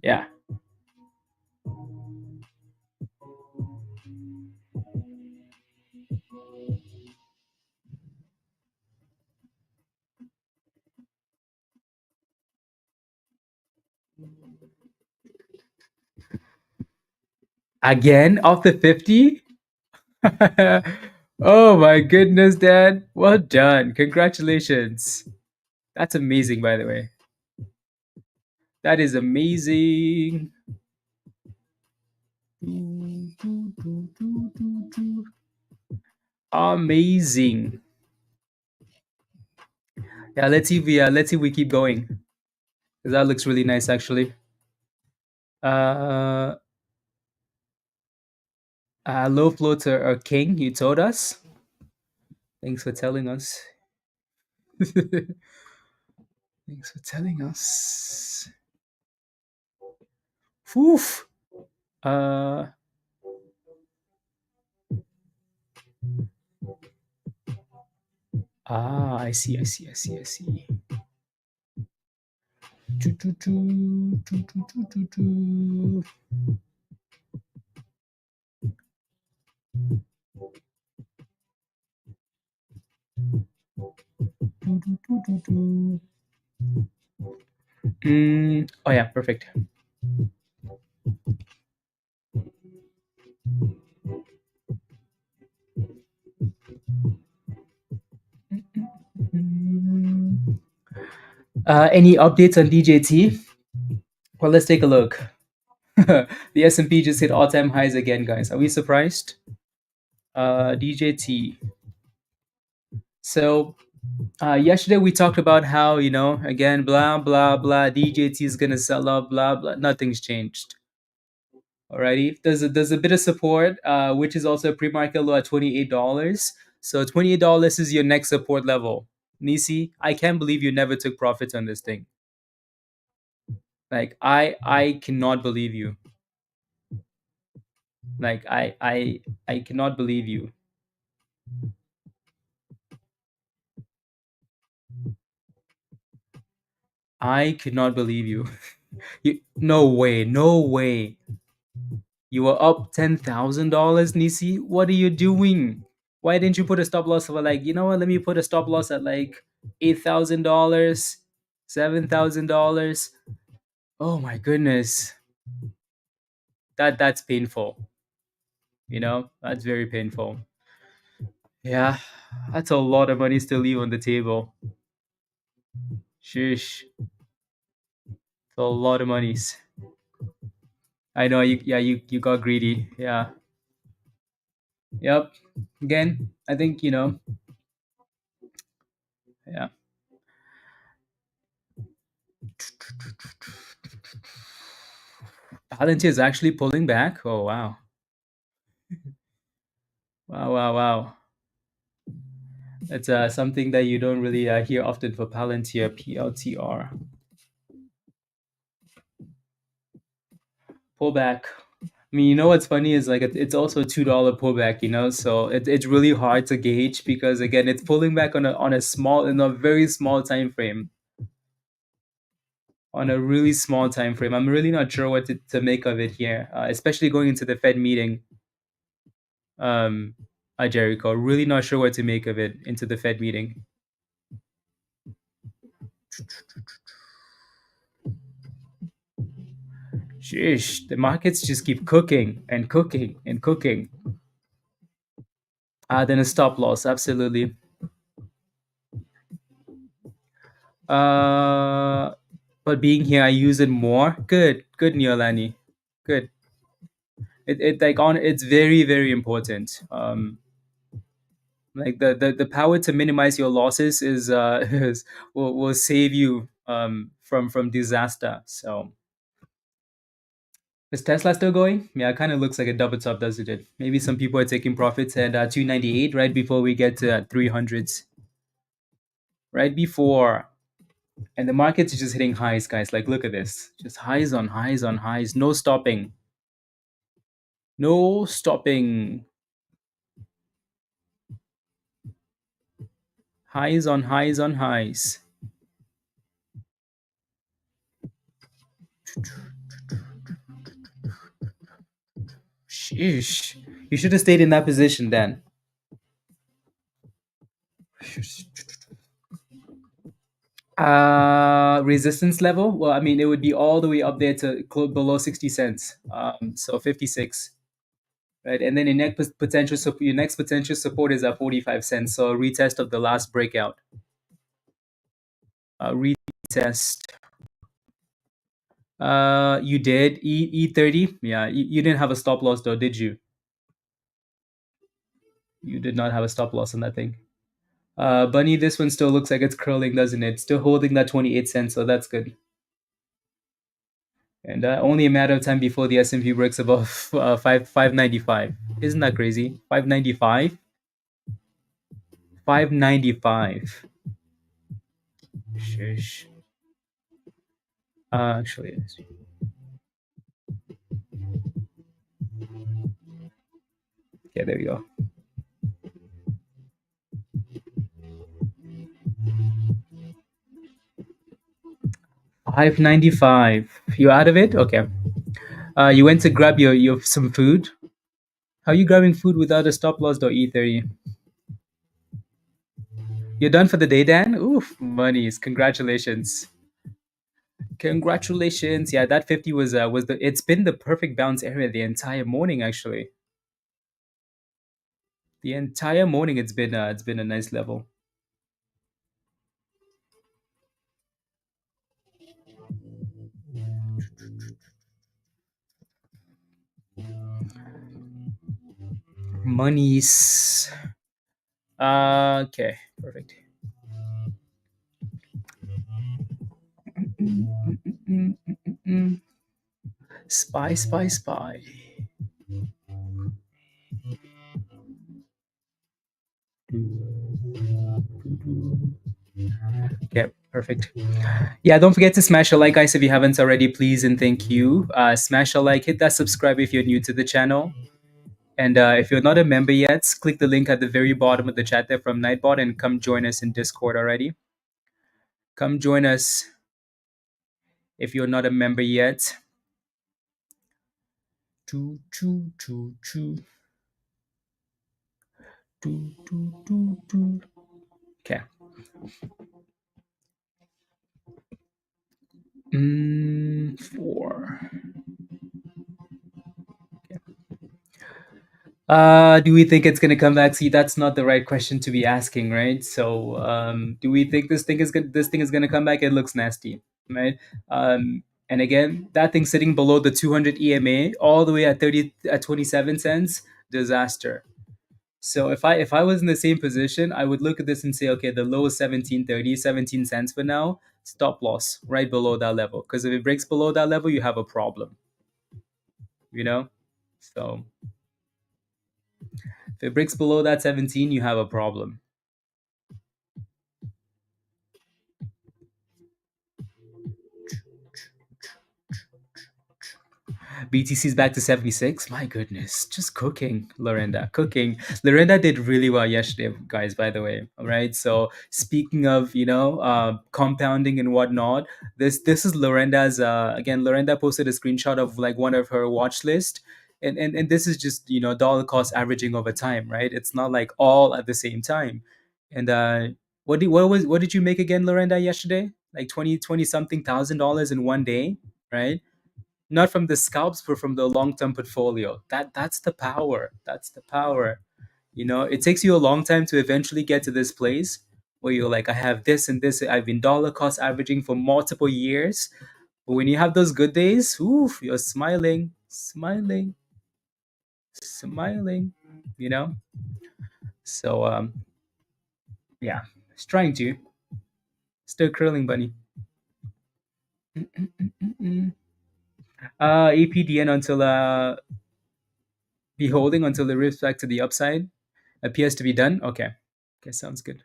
Yeah. Again off the 50. Oh my goodness, Dan. Well done. Congratulations. That's amazing, by the way. That is amazing. Amazing. Yeah, let's see if we keep going. Because that looks really nice actually. Uh Low floater or king, you told us. Thanks for telling us. Thanks for telling us. Oof. Uh I see. Choo, choo, choo, choo, choo, choo, choo, choo. Oh yeah, perfect. Any updates on DJT? Well, let's take a look. The S&P just hit all-time highs again, guys. Are we surprised? DJT. So yesterday we talked about how, again, blah blah blah, DJT is gonna sell up, blah blah. Nothing's changed. Alrighty, there's a bit of support, which is also a pre-market low at $28. So $28 is your next support level. Nisi, I can't believe you never took profits on this thing. Like I cannot believe you. Like I cannot believe you. I cannot believe you. No way, no way. You were up $10,000, Nisi. What are you doing? Why didn't you put a stop loss for like, you know what? Let me put a stop loss at like $8,000, $7,000. Oh my goodness, that's painful. That's very painful. Yeah, that's a lot of money to leave on the table. Sheesh, it's a lot of monies. I know you got greedy. Yeah. Yep. Again, I think yeah. Palantir is actually pulling back. Oh wow. Wow, wow, wow. It's something that you don't really hear often for Palantir, PLTR. Pullback. I mean, what's funny is like it's also $2 pullback, so it's really hard to gauge because again, it's pulling back on a small, in a very small time frame. On a really small time frame. I'm really not sure what to make of it here, especially going into the Fed meeting. Jericho, really not sure what to make of it into the Fed meeting. Sheesh, the markets just keep cooking and cooking and cooking. Then a stop loss, absolutely. But being here, I use it more. Good, Neolani. Good. It's very, very important. Like the power to minimize your losses will save you from disaster. So is Tesla still going? Yeah, it kind of looks like a double top, doesn't it? Maybe some people are taking profits at 298 right before we get to 300s. Right before. And the market's just hitting highs, guys. Like, look at this. Just highs on highs on highs. No stopping. No stopping. Highs on highs on highs. Sheesh. You should have stayed in that position then. Resistance level. Well, I mean, it would be all the way up there to below 60 cents. So 56, right? And then your next potential support is at 45 cents. So retest of the last breakout. Retest. You did E30. Yeah, you didn't have a stop loss though, did you? You did not have a stop loss on that thing. Bunny, this one still looks like it's curling, doesn't it? Still holding that 28 cents, so that's good. And only a matter of time before the S&P breaks above 595. Isn't that crazy? 595. 595. Shush. Actually, yeah, there we go. $5.95. You out of it? Okay. You went to grab your some food. How you grabbing food without a stop loss though, E30? You're done for the day, Dan? Oof, monies. Congratulations. Congratulations. Yeah, that 50 was the it's been the perfect bounce area the entire morning actually. The entire morning it's been a nice level. Monies. Okay, perfect. Spy, spy, spy. Okay, perfect. Yeah, don't forget to smash a like, guys, if you haven't already, please and thank you. Smash a like, hit that subscribe if you're new to the channel. And if you're not a member yet, click the link at the very bottom of the chat there from Nightbot and come join us in Discord already. Come join us if you're not a member yet. Choo, choo, choo, choo. Choo, choo, choo, choo. Okay. Four. Do we think it's gonna come back? See, that's not the right question to be asking, right? So, do we think this thing is gonna come back? It looks nasty, right? And again, that thing sitting below the 200 EMA, all the way at 27 cents, disaster. So if I was in the same position, I would look at this and say, okay, the low is 17.30, 17 cents for now, stop loss right below that level. Because if it breaks below that level, you have a problem, you know. So if it breaks below that 17, you have a problem. BTC is back to 76. My goodness, just cooking, Lorenda, cooking. Lorenda did really well yesterday, guys, by the way. All right. So speaking of, compounding and whatnot, this is Lorenda's, again, Lorenda posted a screenshot of like one of her watch list. And this is just, dollar cost averaging over time, right? It's not like all at the same time. And what did you make again, Lorenda, yesterday? Like 20 something $1,000 in one day, right? Not from the scalps but from the long-term portfolio. That's the power. That's the power. It takes you a long time to eventually get to this place where you're like, I have this and this, I've been dollar cost averaging for multiple years. But when you have those good days, oof, you're smiling, smiling, smiling, you know so yeah, it's trying to still curling, bunny. APDN until be holding until it rips back to the upside. Appears to be done. Okay. Okay, sounds good.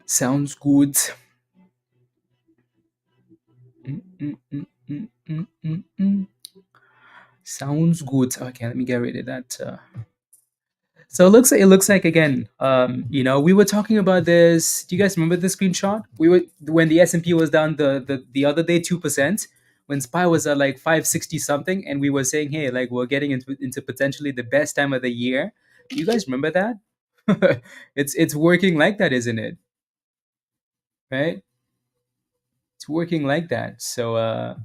Sounds good. Mm, mm, mm, mm, mm, mm, mm. Sounds good. Okay, let me get rid of that. So it looks like again. We were talking about this. Do you guys remember the screenshot? We were when the S&P was down the other day 2%, when SPY was at like 560 something, and we were saying, hey, like we're getting into potentially the best time of the year. Do you guys remember that? It's working like that, isn't it? Right? It's working like that. So uh,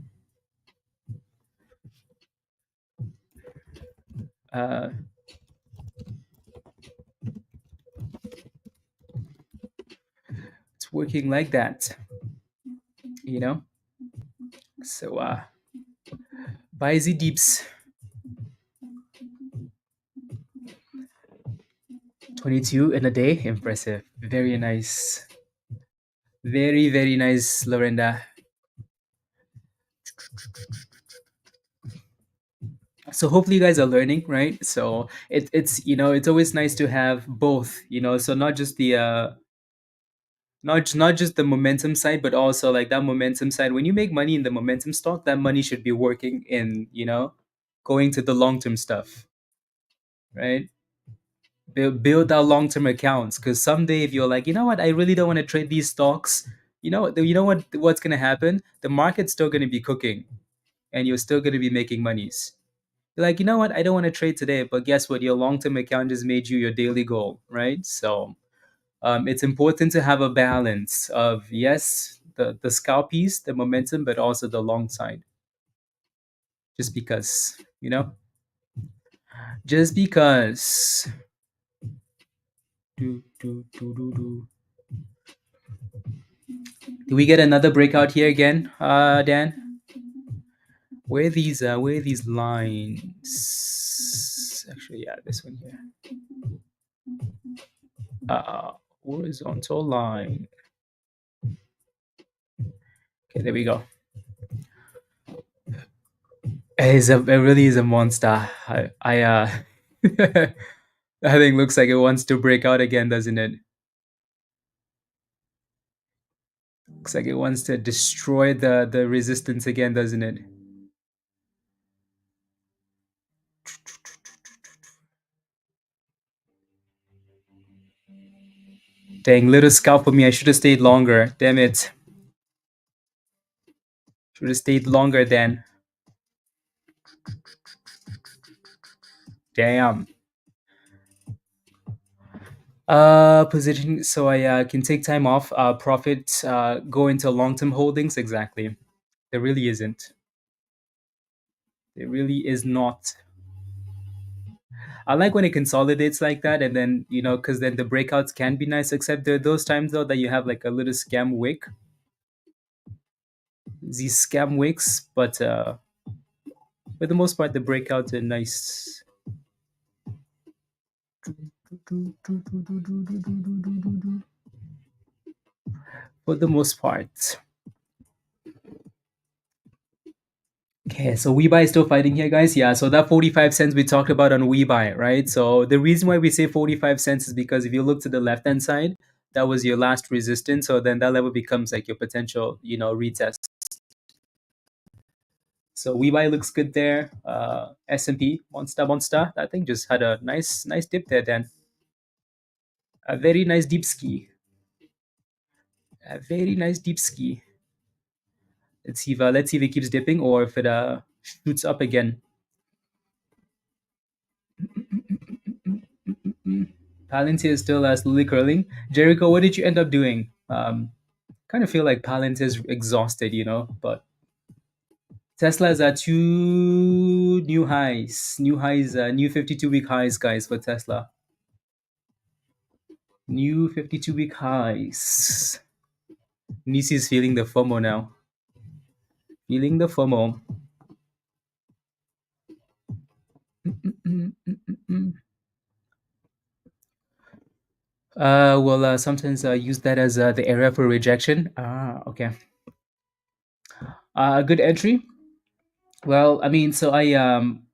it's working like that. You know. So buy the deeps. 22 in a day. Impressive. Very nice. Very, very nice, Lorenda. So hopefully you guys are learning, right? So it's always nice to have both, so not just the not just the momentum side, but also like that momentum side. When you make money in the momentum stock, that money should be working in, going to the long-term stuff, right? Build our long-term accounts, because someday if you're like, you know what, I really don't want to trade these stocks, what's going to happen? The market's still going to be cooking and you're still going to be making monies, You're like, you know what? I don't want to trade today, but guess what? Your long-term account just made you your daily goal, right? So it's important to have a balance of, yes, the scalp piece, the momentum, but also the long side. Just because, just because. Do we get another breakout here again, Dan? Where are these lines? Actually, yeah, this one here. Horizontal line. Okay, there we go. It really is a monster. That thing looks like it wants to break out again, doesn't it? Looks like it wants to destroy the resistance again, doesn't it? Dang, little scalp for me. I should have stayed longer. Damn it. Should have stayed longer then. Damn. Position. So I can take time off. Profit. Go into long-term holdings. Exactly. There really isn't. There really is not. I like when it consolidates like that, and then because then the breakouts can be nice. Except there are those times though that you have like a little scam wick. These scam wicks, but for the most part, the breakouts are nice. For the most part. Okay, so WeBuy is still fighting here, guys. Yeah, so that 45 cents we talked about on WeBuy, right? So the reason why we say 45 cents is because if you look to the left-hand side, that was your last resistance. So then that level becomes like your potential, retest. So WeBuy looks good there. S&P, monster. That thing just had a nice dip there, Dan. A very nice deep ski. A very nice deep ski. Let's see if it keeps dipping or if it shoots up again. Palantir is still slowly curling. Jericho, what did you end up doing? Kind of feel like Palantir is exhausted, but Tesla is at two new highs. New 52-week highs, guys, for Tesla. New 52-week highs. Nisi is feeling the FOMO now. Feeling the FOMO. Sometimes use that as the area for rejection. Okay. A good entry. Well, I mean, so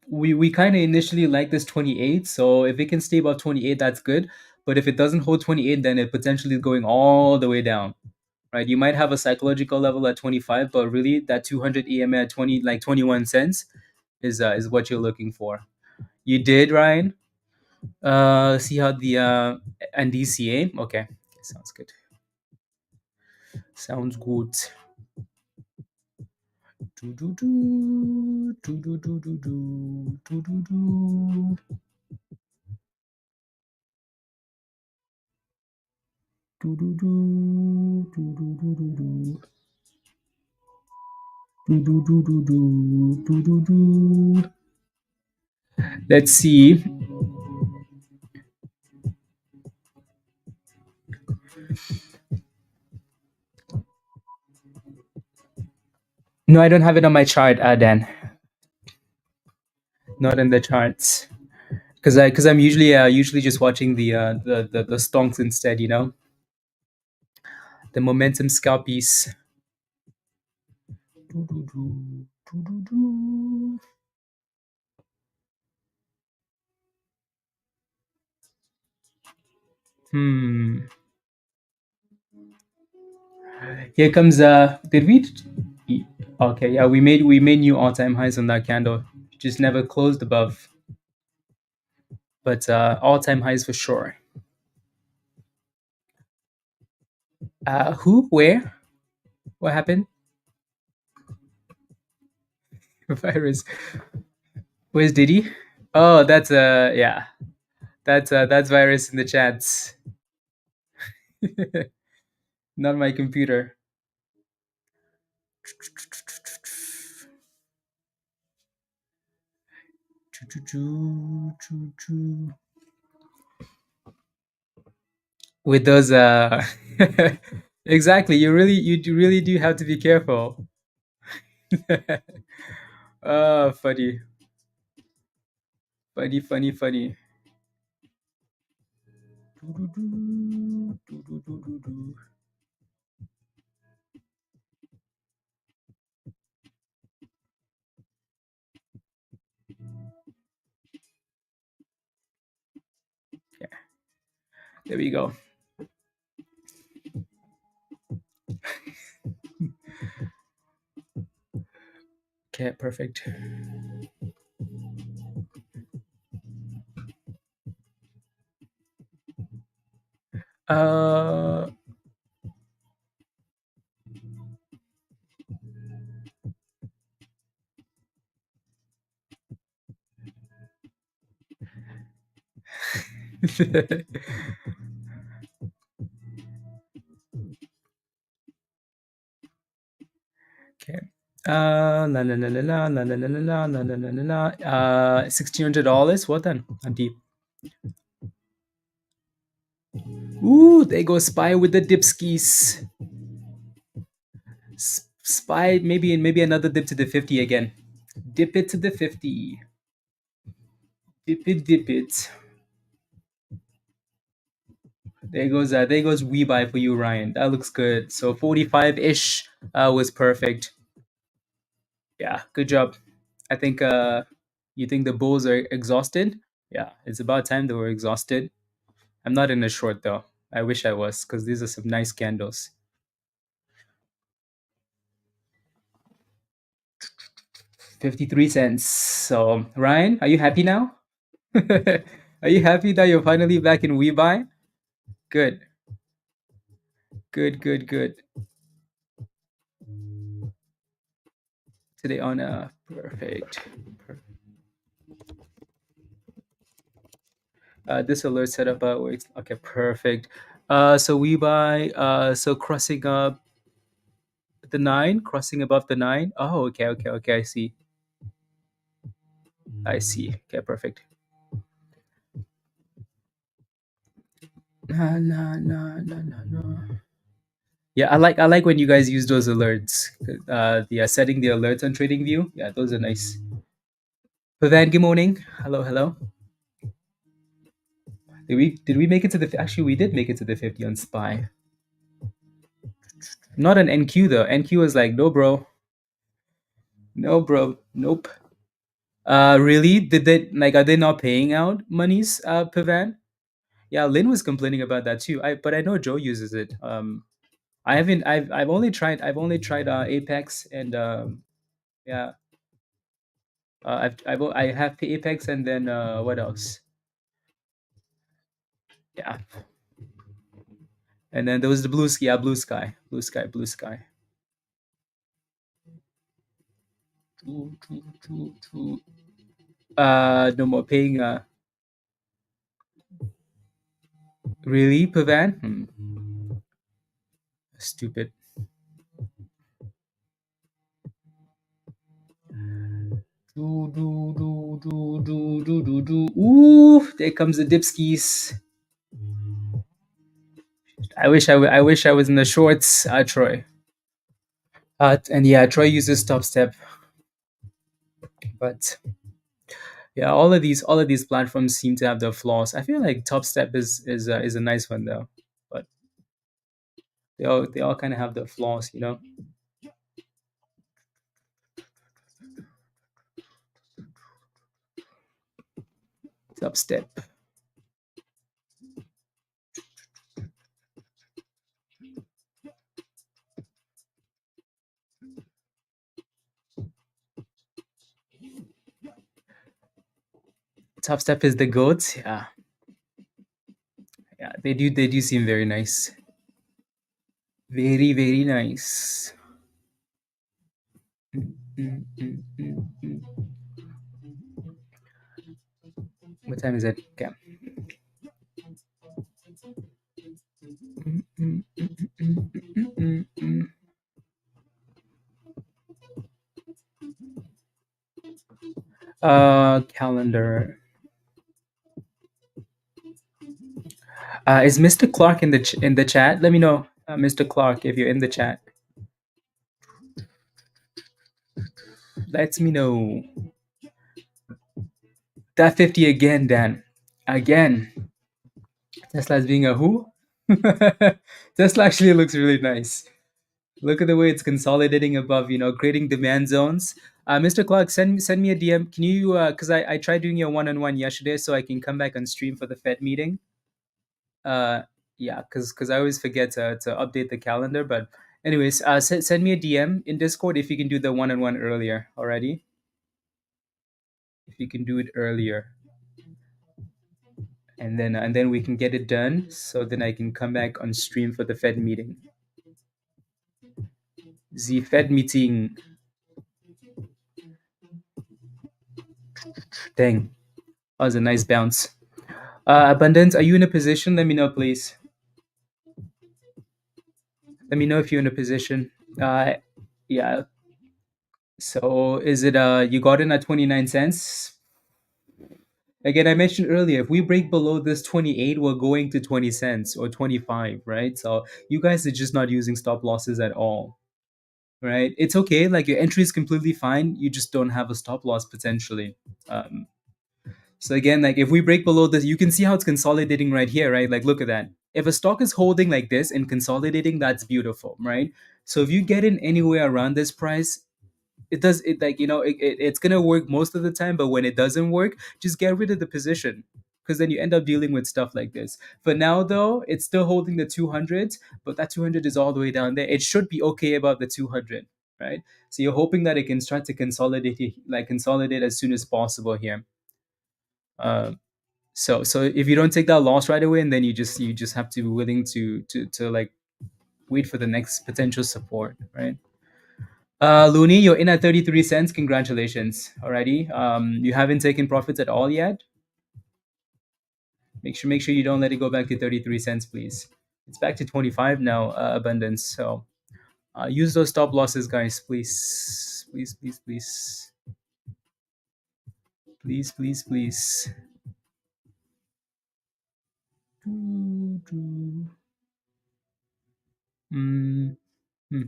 we kind of initially like this 28. So if it can stay above 28, that's good. But if it doesn't hold 28, then it potentially is going all the way down. Right? You might have a psychological level at 25, but really that 200 EMA at 21 cents is what you're looking for. You did, Ryan. See how the and DCA. Okay, sounds good. Sounds good. Do do do do do do do do do do do. Do do do do do do do do. Do do do do do do do do. Let's see. No, I don't have it on my chart, Dan. Not in the charts, because I'm usually just watching the stonks instead. The momentum scalp piece. Do, do, do, do, do, do. Here comes did we okay, yeah, we made new all-time highs on that candle. Just never closed above. But all-time highs for sure. Who? Where? What happened? Virus. Where's Diddy? Oh, that's yeah. That's virus in the chats. Not my computer. With those exactly, really do have to be careful. Oh, funny. Funny. Yeah, there we go. Okay, perfect. Uh, okay. La la la la la la la la la la la la la la. $1,600. Well done, Auntie. Ooh, there goes Spy with the dipskis. Spy, maybe another dip to the 50 again. Dip it to the 50. Dip it. There goes we buy for you, Ryan. That looks good. So 45-ish was perfect. Yeah, good job. I think you think the bulls are exhausted? Yeah, it's about time they were exhausted. I'm not in a short though. I wish I was, because these are some nice candles. 53 cents. So Ryan, are you happy now? Are you happy that you're finally back in WeBuy? Good. Good. Today on perfect. This alert setup works. Okay, perfect. So we buy. So crossing up the 9, crossing above the 9. Oh, okay. I see. Okay, perfect. No. Yeah, I like when you guys use those alerts. Yeah, setting the alerts on TradingView. Yeah, those are nice. Pavan, good morning. Hello. Did we make it to the? Actually, we did make it to the 50 on Spy. Not an NQ though. NQ was like, no, bro. No, bro. Nope. Really? Did they like? Are they not paying out monies, Pavan? Yeah, Lynn was complaining about that too. But I know Joe uses it. I haven't. I've only tried. Apex and yeah. I have Apex and then what else? Yeah, and then there was the blue sky. Yeah, blue sky. True. No more paying. Really, Pavan? Stupid. Do. Ooh, there comes the dipskis. I wish I was in the shorts, Troy. And yeah, Troy uses top step, but yeah, all of these platforms seem to have their flaws. I feel like top step is a nice one though, but they all kind of have their flaws, you know. Top step. Top step is the goat. Yeah, they do seem very nice. Very nice. Mm. What time is it? Okay. Calendar. Is Mr. Clark in the chat? Let me know, Mr. Clark, if you're in the chat. Let me know. That 50 again, Dan. Again. Tesla's being a who? Tesla actually looks really nice. Look at the way it's consolidating above, creating demand zones. Mr. Clark, send me a DM. Can you? Because I tried doing your one-on-one yesterday, so I can come back on stream for the Fed meeting. Yeah, because I always forget to update the calendar. But anyways, send me a DM in Discord if you can do the one-on-one earlier already. If you can do it earlier, and then we can get it done. So then I can come back on stream for the Fed meeting. The Fed meeting. Dang, that was a nice bounce. Abundance, are you in a position? Let me know, please. Let me know if you're in a position. Yeah. So is it you got in at 29 cents? Again, I mentioned earlier, if we break below this 28, we're going to 20 cents or 25, right? So you guys are just not using stop losses at all, right? It's okay. Like your entry is completely fine. You just don't have a stop loss potentially. So again, like if we break below this, you can see how it's consolidating right here, right? Like look at that. If a stock is holding like this and consolidating, that's beautiful, right? So if you get in anywhere around this price, it's gonna work most of the time, but when it doesn't work, just get rid of the position because then you end up dealing with stuff like this. For now though, it's still holding the 200, but that 200 is all the way down there. It should be okay about the 200, right? So you're hoping that it can start to consolidate as soon as possible here. So if you don't take that loss right away, and then you just have to be willing to like wait for the next potential support, right? Looney, you're in at 33 cents. Congratulations. Alrighty. You haven't taken profits at all yet. Make sure you don't let it go back to 33 cents, please. It's back to 25 now, abundance. So use those stop losses, guys, please. Please, please, please. Please, please, please. Mm. Hmm.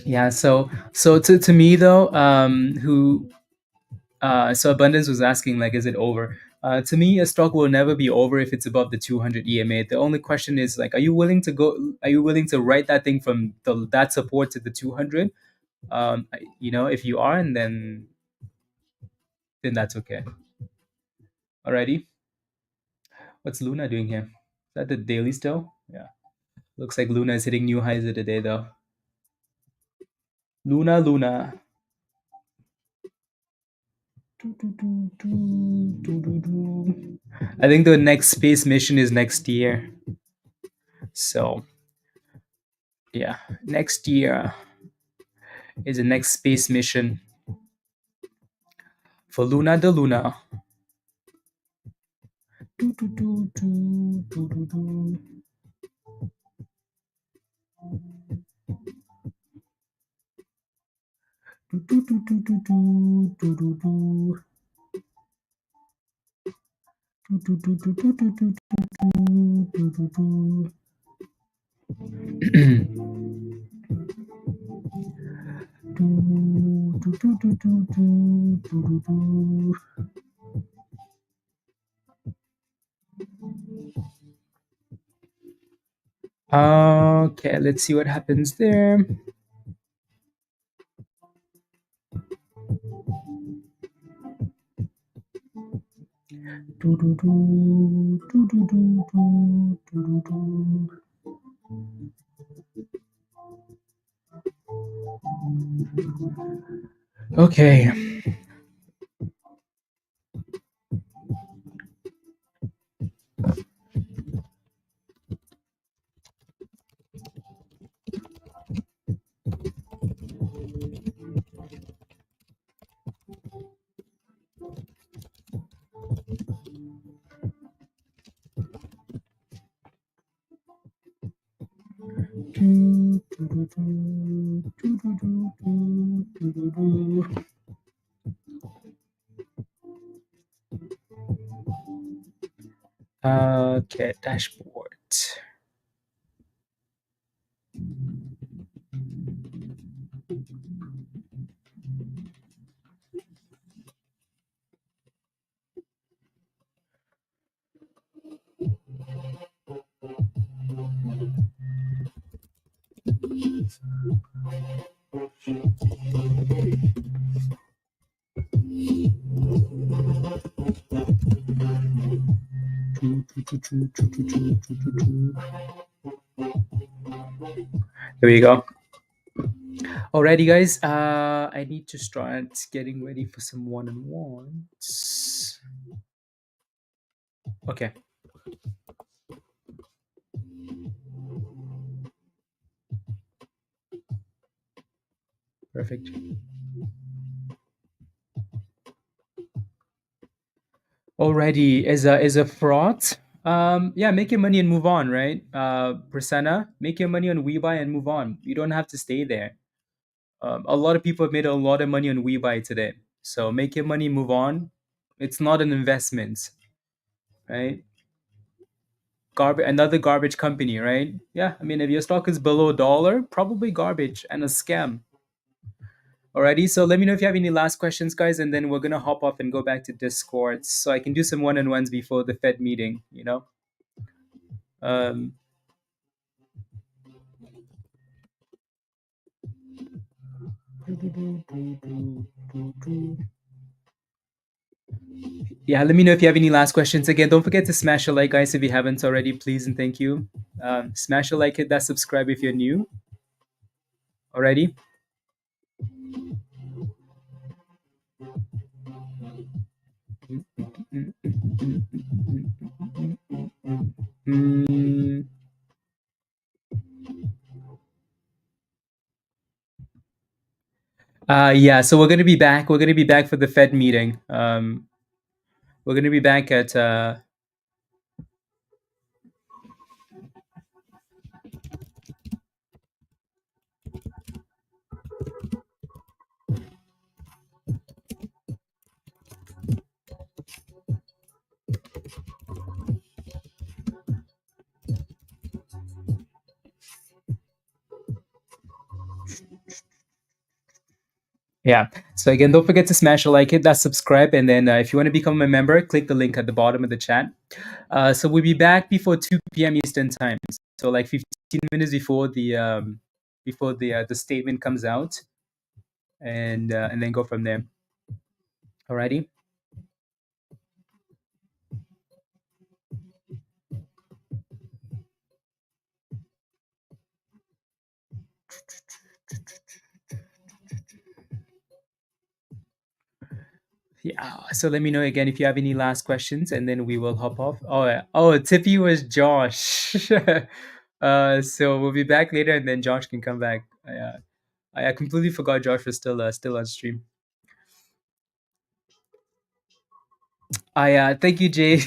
Yeah, so to me though, so abundance was asking like, is it over? To me, a stock will never be over if it's above the 200 EMA. The only question is like, are you willing to go? Are you willing to write that thing from that support to the 200? If you are, and then that's okay. Alrighty. What's Luna doing here? Is that the daily still? Yeah. Looks like Luna is hitting new highs of the day though. Luna. I think the next space mission is next year. So, yeah, next year is the next space mission for Luna de Luna. Okay, let's see what happens there. Okay. Okay, dashboard. There we go. Alrighty, guys. I need to start getting ready for some one-on-ones. Okay. Perfect. Alrighty, as a fraud. Yeah, make your money and move on, right? Persona, make your money on WeBuy and move on. You don't have to stay there. A lot of people have made a lot of money on WeBuy today. So make your money, move on. It's not an investment, right? Another garbage company, right? Yeah, I mean, if your stock is below $1, probably garbage and a scam. Alrighty, so let me know if you have any last questions, guys, and then we're gonna hop off and go back to Discord so I can do some one-on-ones before the Fed meeting. Um, yeah, let me know if you have any last questions. Again, don't forget to smash a like, guys, if you haven't already, please and thank you. Smash a like, hit that subscribe if you're new. Alrighty. Mm, yeah, so we're gonna be back. We're gonna be back for the Fed meeting. We're gonna be back at yeah. So again, don't forget to smash a like, hit that subscribe, and then if you want to become a member, click the link at the bottom of the chat. So we'll be back before 2 p.m. Eastern time. So like 15 minutes before the statement comes out, and then go from there. Alrighty. Yeah. So let me know again if you have any last questions, and then we will hop off. Oh, yeah. Oh, Tippy was Josh. So we'll be back later, and then Josh can come back. I completely forgot Josh was still on stream. Thank you, Jay.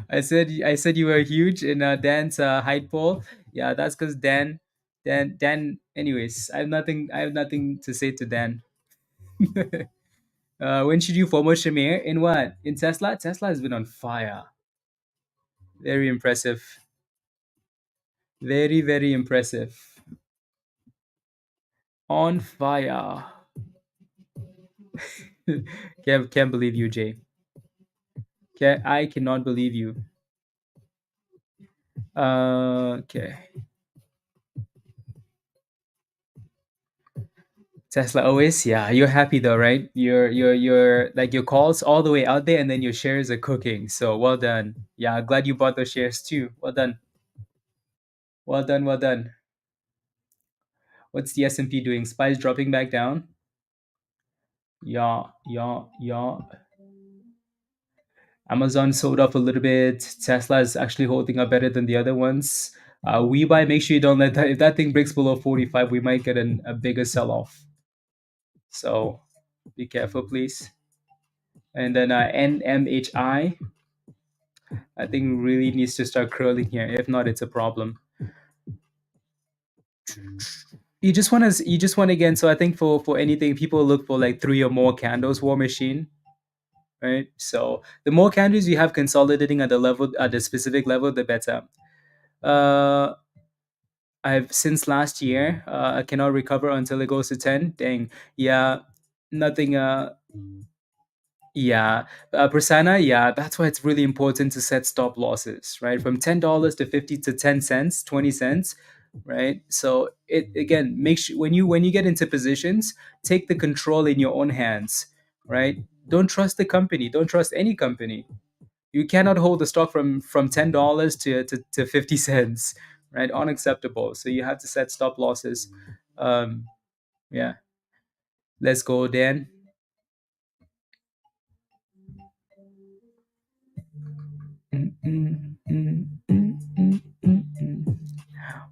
I said you were huge in Dan's height poll. Yeah, that's because Dan. Anyways, I have nothing to say to Dan. When should you follow Shamir? In what? In Tesla? Tesla has been on fire. Very impressive. Very, very impressive. On fire. Can't believe you, Jay. I cannot believe you. Okay. Tesla always, yeah. You're happy though, right? You're like your calls all the way out there, and then your shares are cooking. So well done. Yeah, glad you bought those shares too. Well done. Well done. Well done. What's the S&P doing? Spice dropping back down. Yeah, yeah, yeah. Amazon sold off a little bit. Tesla is actually holding up better than the other ones. We buy. Make sure you don't let that. If that thing breaks below 45, we might get a bigger sell off. So be careful, please. And then NMHI, I think really needs to start curling here. If not, it's a problem. You just want again. So I think for anything, people look for like 3 or more candles war machine, right? So the more candles you have consolidating at the specific level, the better. Uh, I've since last year, I cannot recover until it goes to 10. Dang, yeah, nothing. Yeah, Prasanna, yeah, that's why it's really important to set stop losses, right? From $10 to 50 to 10 cents, 20 cents, right? So it again, make sure when you get into positions, take the control in your own hands, right? Don't trust the company, don't trust any company. You cannot hold the stock from $10 to 50 cents, right? Unacceptable. So you have to set stop losses. Yeah, let's go, Dan.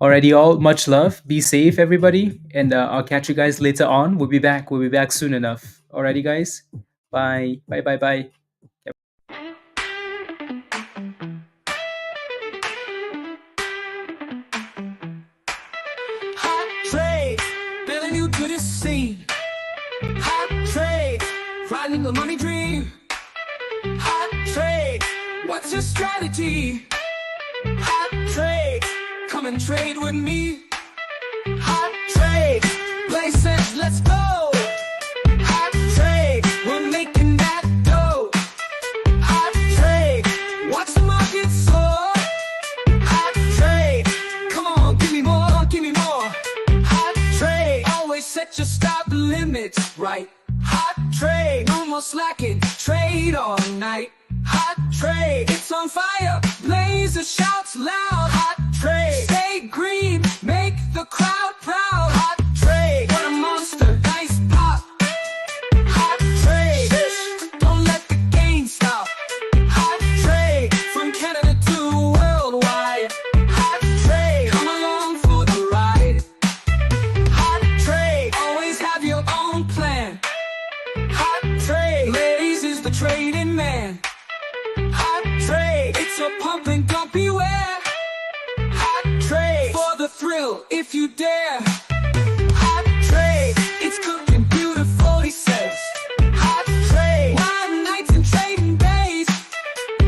Alrighty, all much love. Be safe, everybody, and I'll catch you guys later on. We'll be back. We'll be back soon enough. Alrighty, guys. Bye. Bye. Bye. Bye. Hot trade, building you to this scene. Hot trade, riding the money dream. Hot trade, what's your strategy? Hot trade, come and trade with me. Hot trade, play sense, let's go. Hot trade, we're making that dough. Hot trade, watch the market soar. Hot trade, come on, give me more, give me more. Hot trade, always set your stop limits right. Hot trade, no more slacking, trade all night. Hot trade, it's on fire, blazer shouts loud. Hot trade, stay green, make the crowd proud. Hot trade, what a monster, nice pop. Hot trade, don't let the game stop. Hot trade, from Canada to worldwide. Hot trade, come along for the ride. Hot trade, always have your own plan. Hot trade, ladies is the trading man. Hot trade, it's a pump and dump beware. Hot trade, for the thrill if you dare. Hot trade, it's cooking beautiful, he says. Hot trade, wild nights and trading days.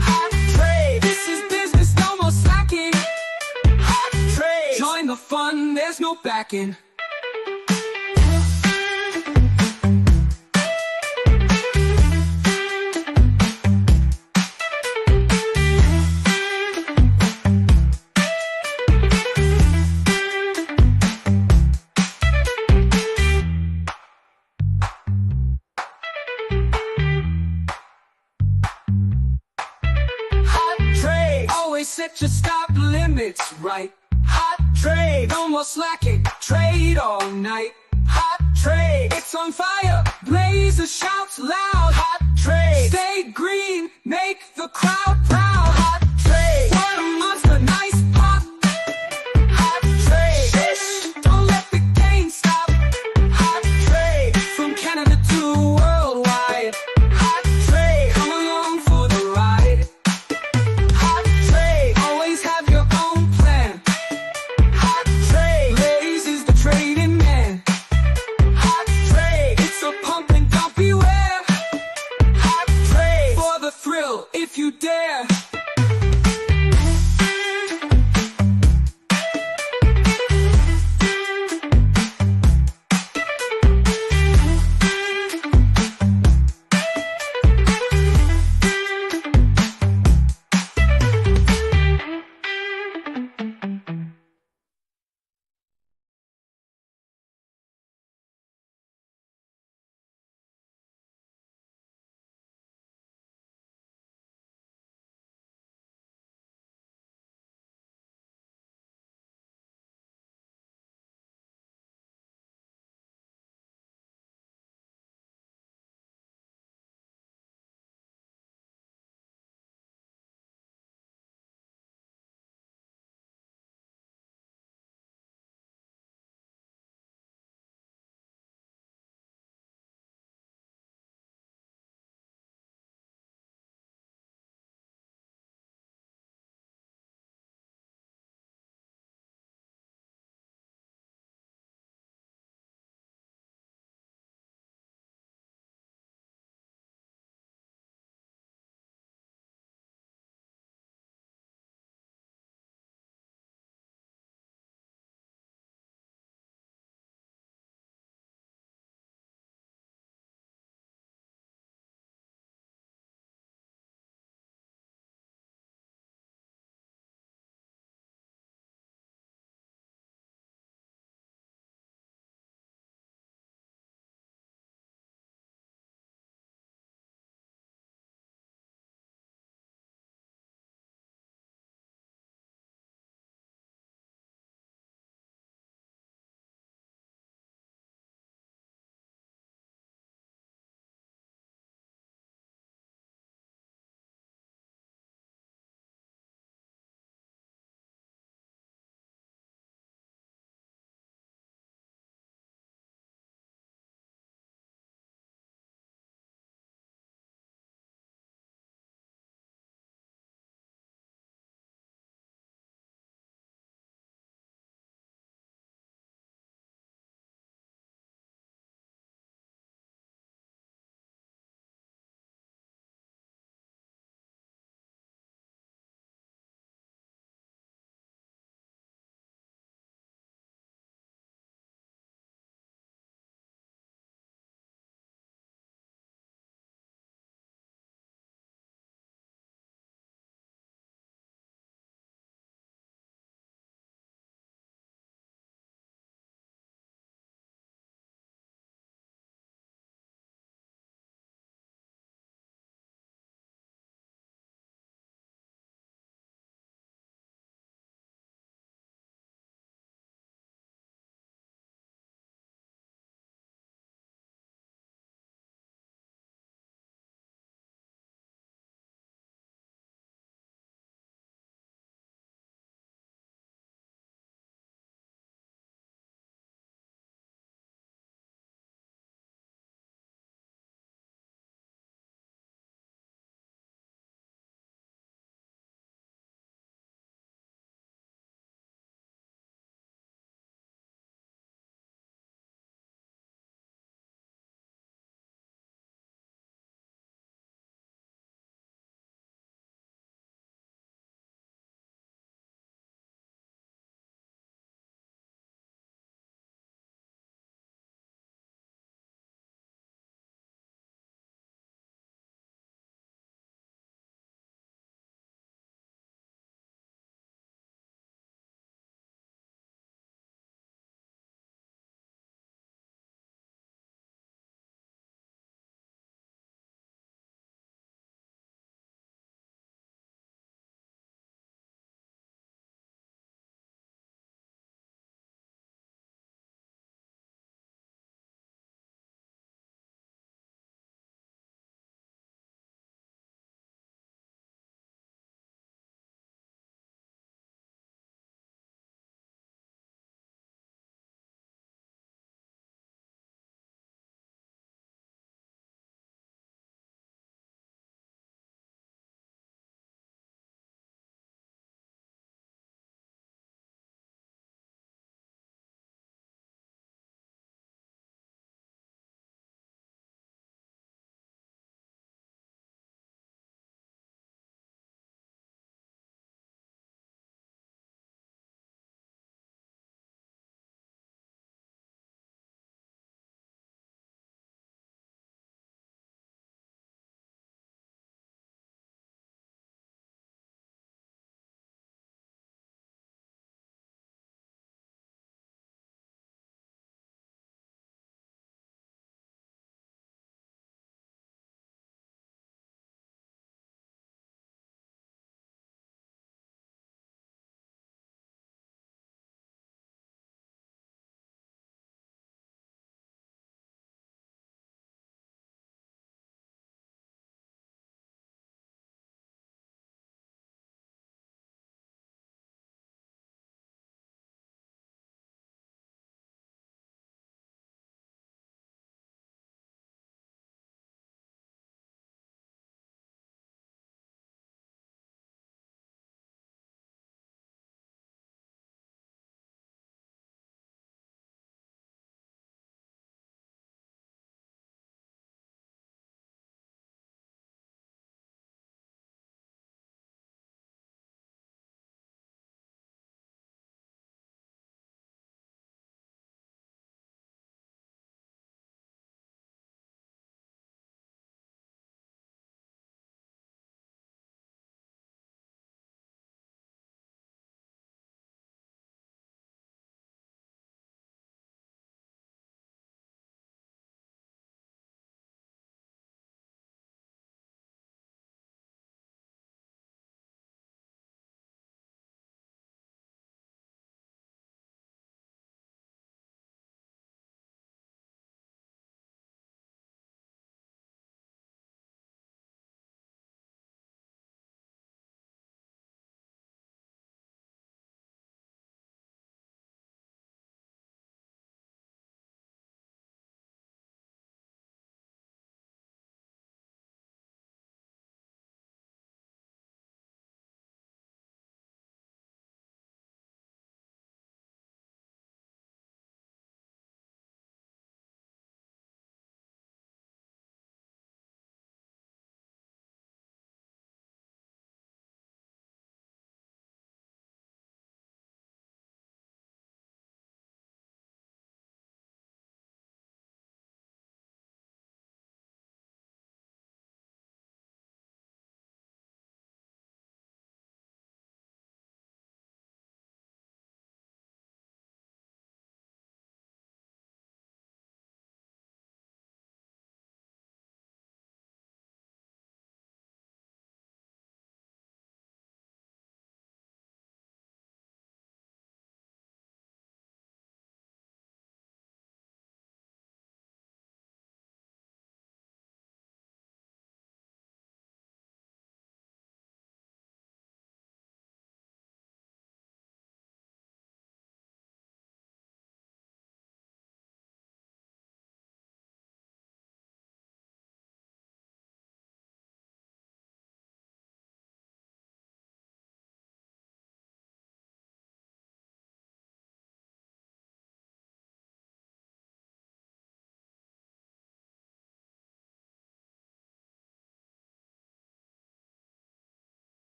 Hot trade, this is business, no more slacking. Hot trade, join the fun, there's no backing. Hot trade, always set your stop limits right. Hot trade, no more slacking, trade all night. Hot trade, it's on fire, blazer shouts loud. Hot trade, stay green, make the crowd proud. Hot